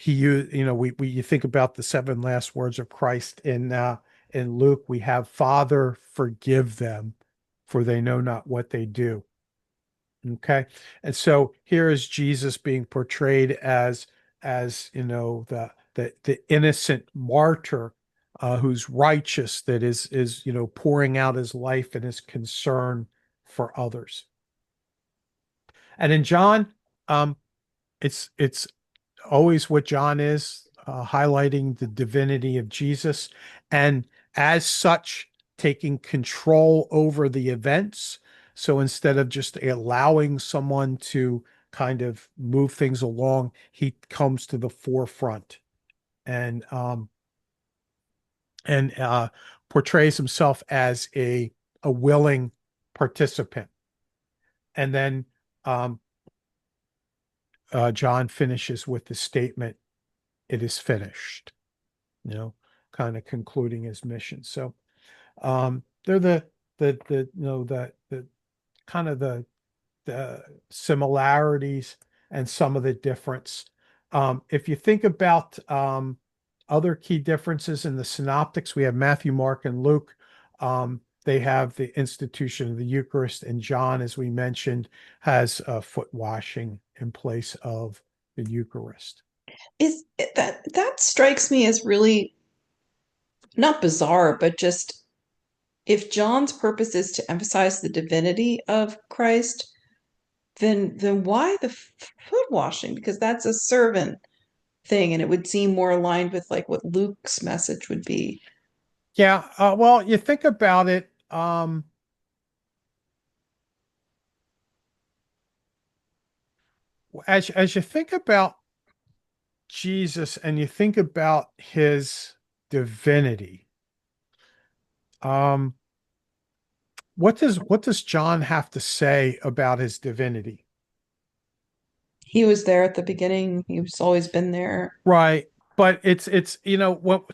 you think about the seven last words of Christ in Luke. We have, "Father, forgive them, for they know not what they do." Okay. And so here is Jesus being portrayed as the innocent martyr, who's righteous, that is pouring out his life and his concern for others. And in John, um, it's always what John is, highlighting the divinity of Jesus, and as such, taking control over the events. So instead of just allowing someone to kind of move things along, he comes to the forefront and and portrays himself as a willing participant. And then um, John finishes with the statement, "It is finished." you know, kind of concluding his mission. So they're the kind of the similarities and some of the difference. If you think about other key differences in the synoptics, we have Matthew, Mark, and Luke. They have the institution of the Eucharist, and John, as we mentioned, has foot washing in place of the Eucharist. that strikes me as really not bizarre, but just if John's purpose is to emphasize the divinity of Christ, then why the foot washing? Because that's a servant thing, and it would seem more aligned with like what Luke's message would be. Yeah, well, you think about it. As you think about Jesus and you think about his divinity, um, what does John have to say about his divinity? He was there at the beginning. He's always been there. Right. But it's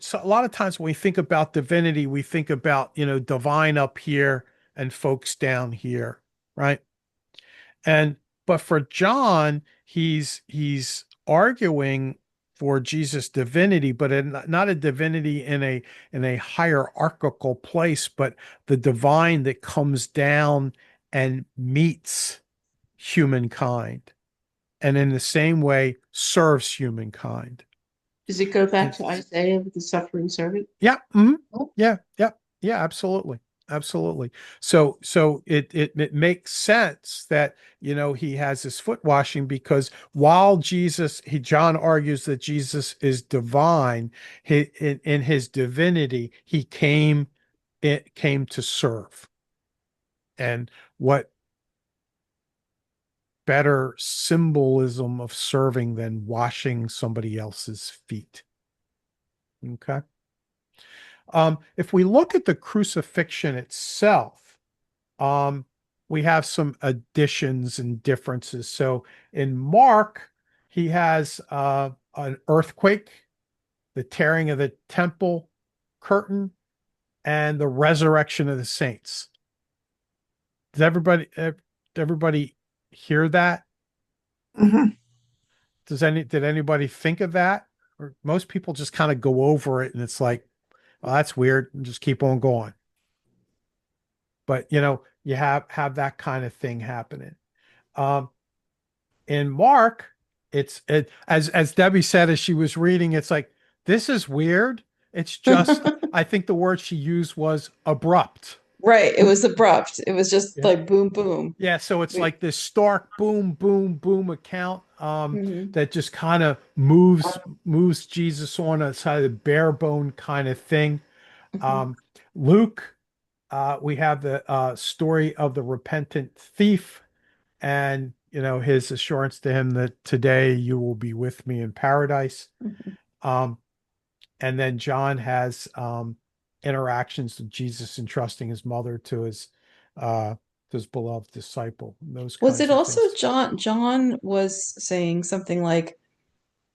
so a lot of times when we think about divinity, we think about divine up here and folks down here, right? And But for John, he's arguing for Jesus' divinity, but not a divinity in a hierarchical place, but the divine that comes down and meets humankind, and in the same way serves humankind. Does it go back And to Isaiah with the suffering servant? yeah, yeah, absolutely. Absolutely. So it makes sense that, he has his foot washing, because while John argues that Jesus is divine, in his divinity, it came to serve. And what better symbolism of serving than washing somebody else's feet? Okay. If we look at the crucifixion itself, um, we have some additions and differences. So in Mark, he has an earthquake, the tearing of the temple curtain, and the resurrection of the saints. Did everybody hear that? Mhm. Did anybody think of that? Or most people just kind of go over it and it's like, well, that's weird, and just keep on going. But you have that kind of thing happening. Um, in Mark, as Debbie said as she was reading, it's like, this is weird. It's just, I think the word she used was abrupt. Right. It was abrupt. It was just Yeah. like boom, boom. Yeah, so it's We- like this stark boom, boom, boom account Mhm. that just kind of moves Jesus on a side of the bare bone kind of thing. Mhm. Um, Luke, we have the story of the repentant thief, and his assurance to him that today you will be with me in paradise. Mhm. Um, and then John has interactions with Jesus entrusting his mother uh, to his beloved disciple. Those Was kinds it of also things. John? John was saying something like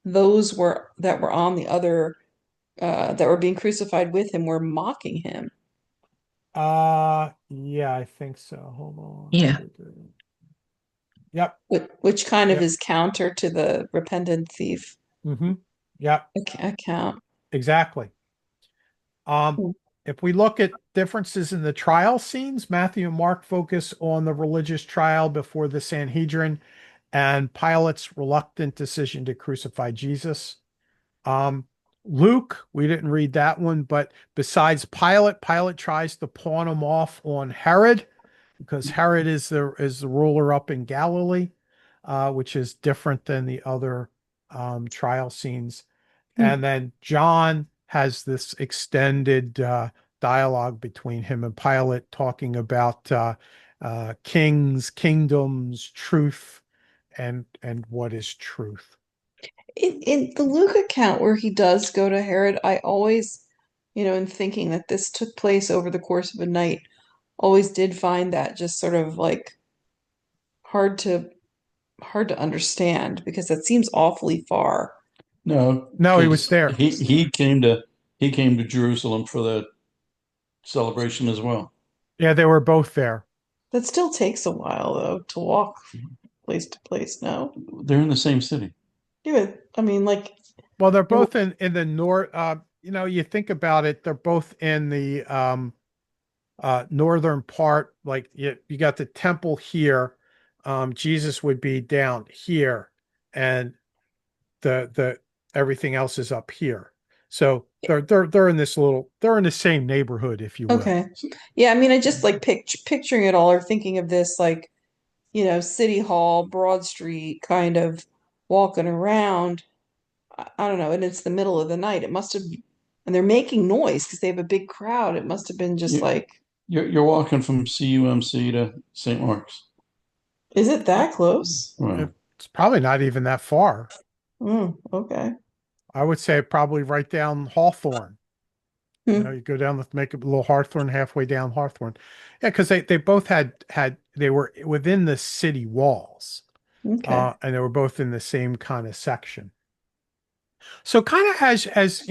those were that were on the other that were being crucified with him were mocking him. Yeah, I think so. Hold Yeah. on. Yep, Which kind of yep, is counter to the repentant thief yep, account. exactly. Um, Hmm. if we look at differences in the trial scenes, Matthew and Mark focus on the religious trial before the Sanhedrin and Pilate's reluctant decision to crucify Jesus. Um, Luke, we didn't read that one, but besides Pilate tries to pawn him off on Herod, because Herod is the ruler up in Galilee, which is different than the other trial scenes. Hmm. And then John has this extended dialogue between him and Pilate, talking about kings, kingdoms, truth, and what is truth. In the Luke account where he does go to Herod, I always, in thinking that this took place over the course of a night, always did find that just sort of like hard to hard to understand because that seems awfully far. No, No, he was because there. he came to Jerusalem for the celebration as well. Yeah, they were both there. That still takes a while though to walk place to place, no? They're in the same city. Yeah, but, I mean, like, Well, they're you're- both in the north. You think about it, they're both in the northern part. Like you got the temple here. Jesus would be down here, and the everything else is up here. So they're in they're in the same neighborhood, if you will. okay. Yeah, I mean, I just like picturing it all or thinking of this like, City Hall, Broad Street, kind of walking around. I don't know, and it's the middle of the night. It must have, and they're making noise because they have a big crowd. It must have been just You, like, you're walking from CUMC to St. Mark's. is it that close? Right. It's probably not even that far. Okay. I would say probably right down Hawthorne. Hmm. You go down, make a little Hawthorne, halfway down Hawthorne. Yeah, because they both they were within the city walls, Okay. and they were both in the same kind of section. So kind of as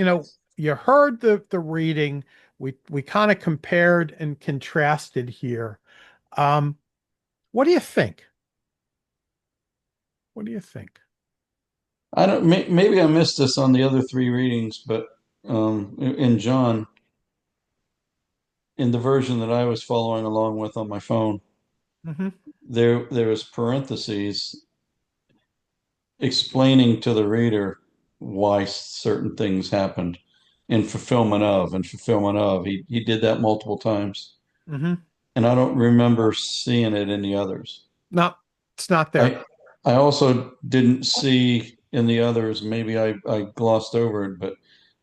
you heard the reading, we kind of compared and contrasted here. Um, what do you think? What do you think? I don't, maybe I missed this on the other three readings, but in John, in the version that I was following along with on my phone, Hmm. there was parentheses explaining to the reader why certain things happened in fulfillment of and fulfillment of. He did that multiple times, Hmm. and I don't remember seeing it in the others. No, it's not there. I also didn't see in the others, maybe I glossed over it, but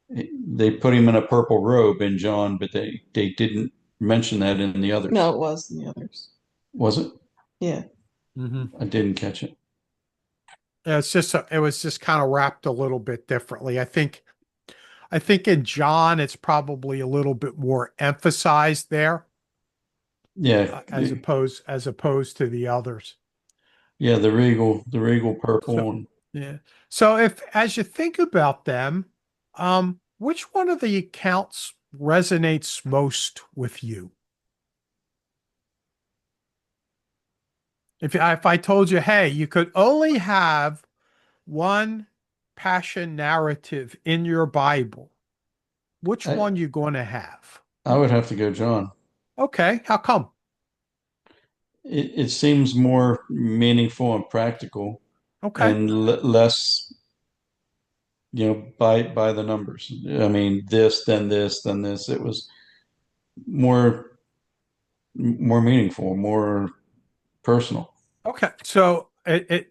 they put him in a purple robe in John, but they didn't mention that in the others. No, it was in the others. Was it? Yeah. Hmm. I didn't catch it. Yeah, it was just kind of wrapped a little bit differently. I think in John, it's probably a little bit more emphasized there, Yeah, as opposed to the others. yeah, the regal purple So, one. yeah. So if, as you think about them, which one of the accounts resonates most with you? If I told you, hey, you could only have one passion narrative in your Bible, which I, one you going to have? I would have to go John. Okay, how come? It seems more meaningful and practical Okay, and less, by the numbers. I mean, this, then this, then this. It was more meaningful, more personal. okay. So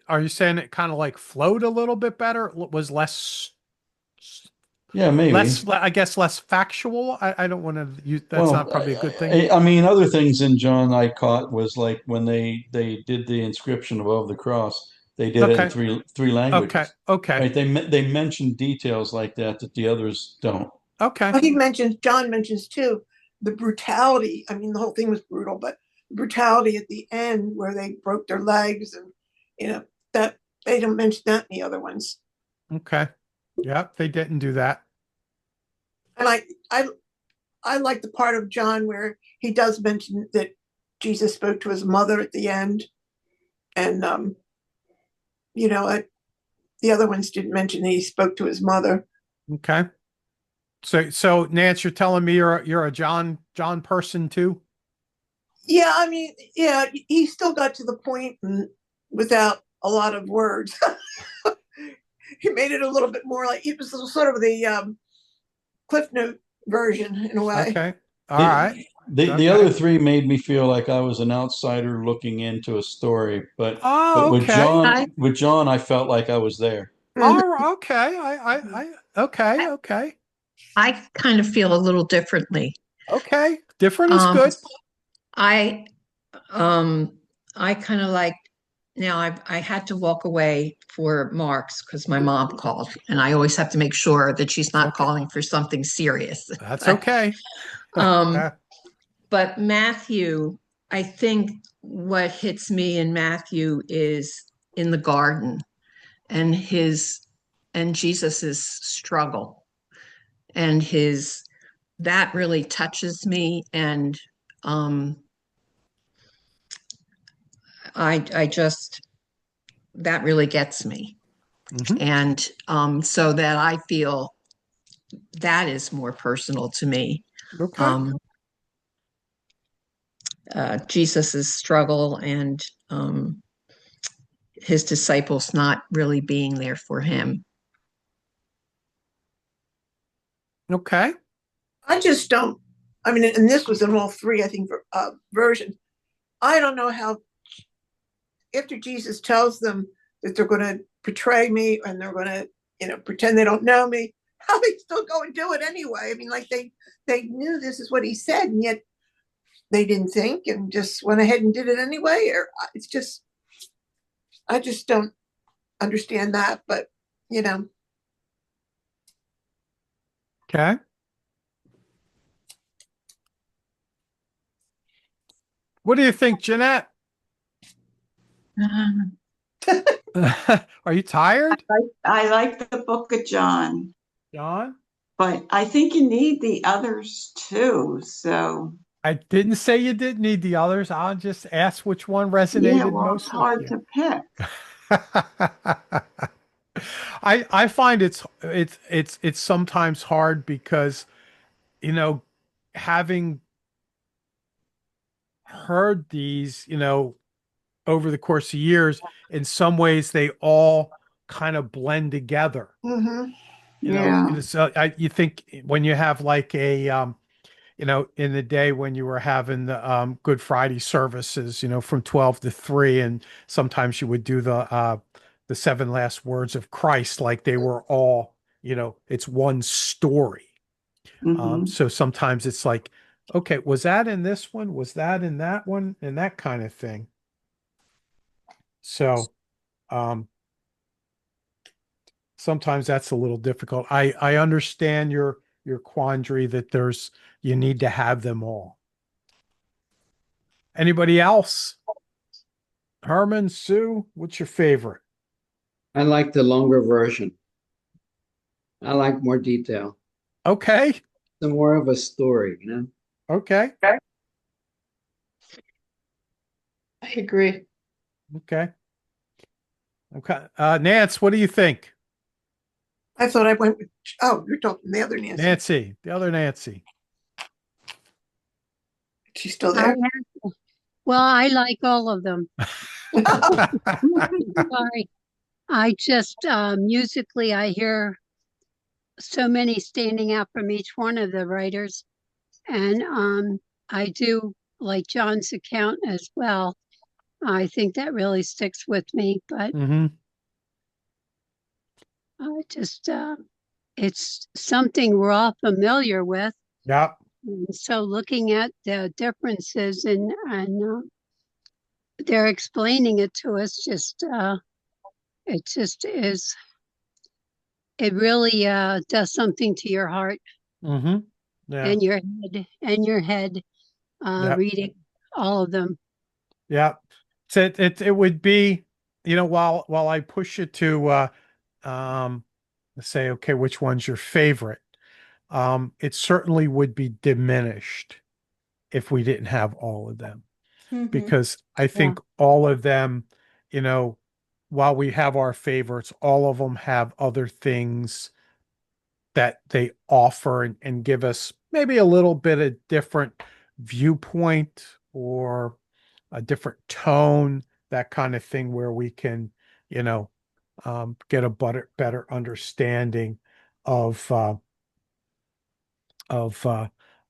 are you saying it kind of like flowed a little bit better? Was Yeah, maybe. I guess less factual? I don't want to use, that's Well, not probably a good thing. I mean, other things in John I caught was like when they did the inscription above the cross, they did it in Okay, three okay, languages, okay, right? They mentioned details like that the others don't. okay, Well, John mentions too, the brutality. I mean, the whole thing was brutal, but the brutality at the end where they broke their legs and, that they don't mention that in the other ones. okay. Yeah, they didn't do that. And I like the part of John where he does mention that Jesus spoke to his mother at the end. And, the other ones didn't mention that he spoke to his mother. Okay. So Nance, you're telling me you're a John person too? Yeah, I mean, yeah, he still got to the point and without a lot of words. He made it a little bit more like it was sort of the Cliff Note version in a way. Okay. All The, right. the Okay. other three made me feel like I was an outsider looking into a story, but Oh, with okay. John, I felt like I was there. Mhm. Okay. Okay. Okay. I kind of feel a little differently. Okay. Different is Um, good. I um I kind of like now I had to walk away for Mark's because my mom called and I always have to make sure that she's not Okay. calling for something serious. That's okay. Um, but Matthew, I think what hits me in Matthew is in the garden and Jesus's struggle and that really touches me and I just that really gets me. Mhm. And so that I feel that is more personal to me. Okay. Jesus's struggle and his disciples not really being there for him. Okay. I just don't. I mean, and this was in all three, I think, versions. I don't know how, after Jesus tells them that they're going to betray me and they're going to, pretend they don't know me, how they still go and do it anyway. I mean, like they knew this is what he said, and yet they didn't think and just went ahead and did it anyway. Or it's just, I just don't understand that. But Okay. What do you think, Jeanette? Are you tired, I like the book of John, John? but I think you need the others too. So, I didn't say you didn't need the others. I'll just ask which one yeah, resonated well, it's most with hard you. to pick. I find it's sometimes hard because, you know, having heard these, over the course of years, in some ways they all kind of blend together. Mm-hmm. Yeah. So you think when you have like a in the day when you were having the Good Friday services, from 12 to 3, and sometimes you would do the seven last words of Christ, like they were all, it's one story. Hmm. So sometimes it's like, okay, was that in this one? Was that in that one? And that kind of thing. So um, sometimes that's a little difficult. I understand your quandary that you need to have them all. Anybody else? Herman, Sue, what's your favorite? I like the longer version. I like more detail. Okay, The more of a story, okay, I agree. okay, okay. Nance, what do you think? I thought I went with, oh, you're talking the other Nancy. Nancy, the other Nancy. She's still I there? well, I like all of them. Sorry. I just musically, I hear so many standing out from each one of the writers, and I do like John's account as well. I think that really sticks with me, but Hmm. just it's something we're all familiar with. Yeah. And so looking at the differences and they're explaining it to us, it just is. It really does something to your heart Hmm. Yeah. and your head Yeah. reading all of them. Yeah. So it would be, while I push it to um say, okay, which one's your favorite? It certainly would be diminished if we didn't have all of them, Mhm. because I think all of them, you know, while we have our favorites, all of them have other things that they offer and give us maybe a little bit of different viewpoint or a different tone, that kind of thing, where we can, you know, get a better understanding of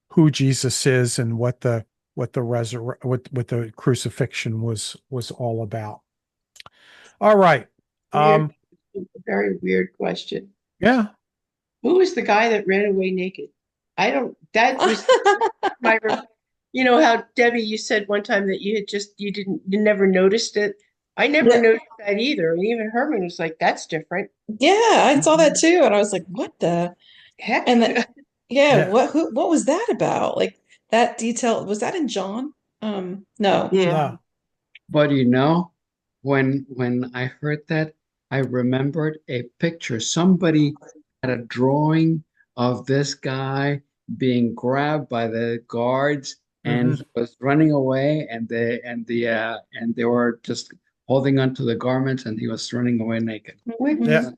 who Jesus is and what the what the crucifixion was all about. All right. Weird, Um, very weird question. yeah. Who was the guy that ran away naked? I don't, that was my, you know how Debbie, you said one time that you never noticed it. I never Yeah. noticed that either. And even Herman was like, that's different. Yeah, I saw that too, and I was like, "What the?" Heck. And then, yeah, Yeah. what was that about? Like that detail, was that in John? No. Yeah. No. But when I heard that, I remembered a picture. Somebody had a drawing of this guy being grabbed by the guards, and Mhm. he was running away, and they were just holding onto the garments, and he was running away naked. Yeah.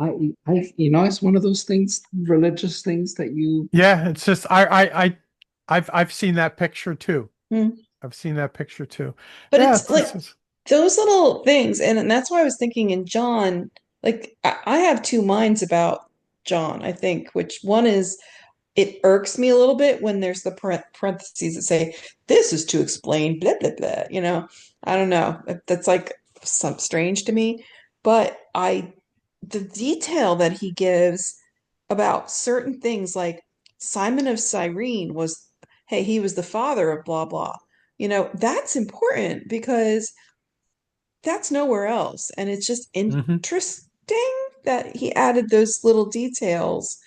Mhm. It's one of those things, religious things that you. Yeah. It's just I've seen that picture too. Hmm. I've seen that picture too. But Yeah. it's like those little things, and that's why I was thinking in John, like I have two minds about John, I think, which one is it irks me a little bit when there's the parentheses that say, this is to explain blah, blah, blah. I don't know. That's like some strange to me. But the detail that he gives about certain things, like Simon of Cyrene was, hey, he was the father of blah, blah. That's important because that's nowhere else. And it's just Mhm. interesting that he added those little details.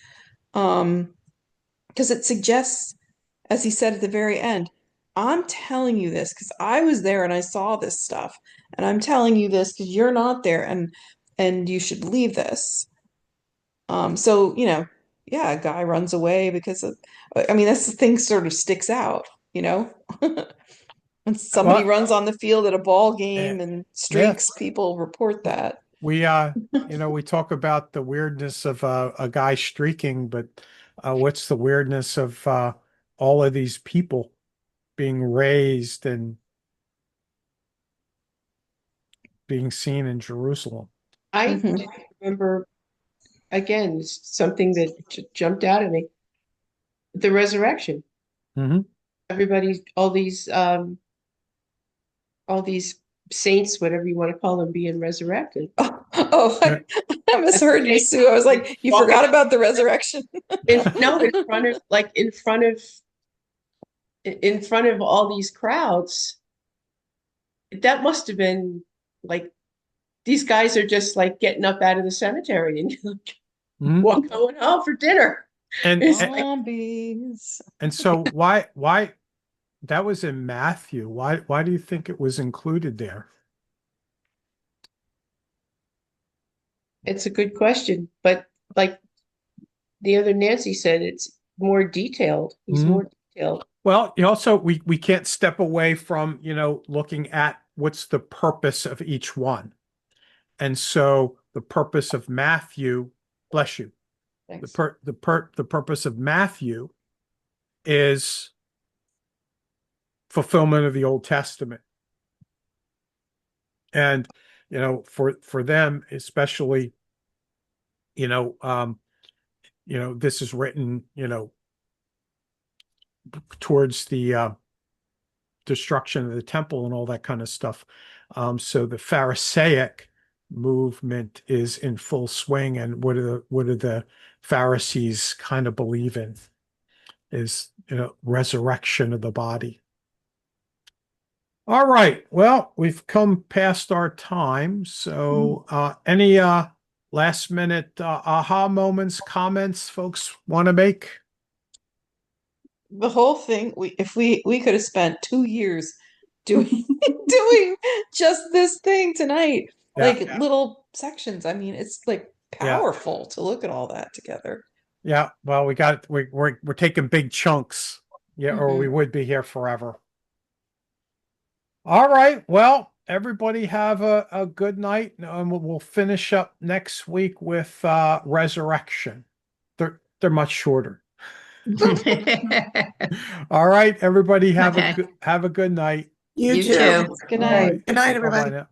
Because it suggests, as he said at the very end, I'm telling you this because I was there and I saw this stuff, and I'm telling you this because you're not there, and you should leave this. So yeah, a guy runs away because of, I mean, that's the thing sort of sticks out, you know? When somebody Well, runs on the field at a ball game and streaks, yeah. people report that. We we talk about the weirdness of a guy streaking, but what's the weirdness of all of these people being raised and being seen in Jerusalem? I Mhm. remember, again, something that jumped out at me. The resurrection. Mhm. Everybody, all these saints, whatever you want to call them, being resurrected. Oh, I misheard you, Sue. I was like, you forgot about the resurrection. No, in front of all these crowds. That must have been like, these guys are just like getting up out of the cemetery and like, Mhm. what, going home for dinner? And It's and, like, Zombies. and so why that was in Matthew? Why do you think it was included there? it's a good question, but like the other Nancy said, it's more detailed. He's Mhm. more detailed. Well, you also we can't step away from, looking at what's the purpose of each one. And so the purpose of Matthew, bless you. Thanks. The purpose of Matthew is fulfillment of the Old Testament. And for them especially, this is written, towards the destruction of the temple and all that kind of stuff. So the Pharisaic movement is in full swing, and what do the Pharisees kind of believe in is resurrection of the body. All right, well, we've come past our time, so any last minute aha moments, comments folks want to make? The whole thing, if we could have spent 2 years doing doing just this thing tonight, Yeah. like little sections. I mean, it's like Yeah. powerful to look at all that together. Yeah, well, we're taking big chunks, or we Mhm. would be here forever. All right, well, everybody have a good night, and we'll finish up next week with Resurrection. They're much shorter. All right, everybody have Okay. have a good night. You You too. too. Good All night. right. Good night, Bye-bye everybody. now.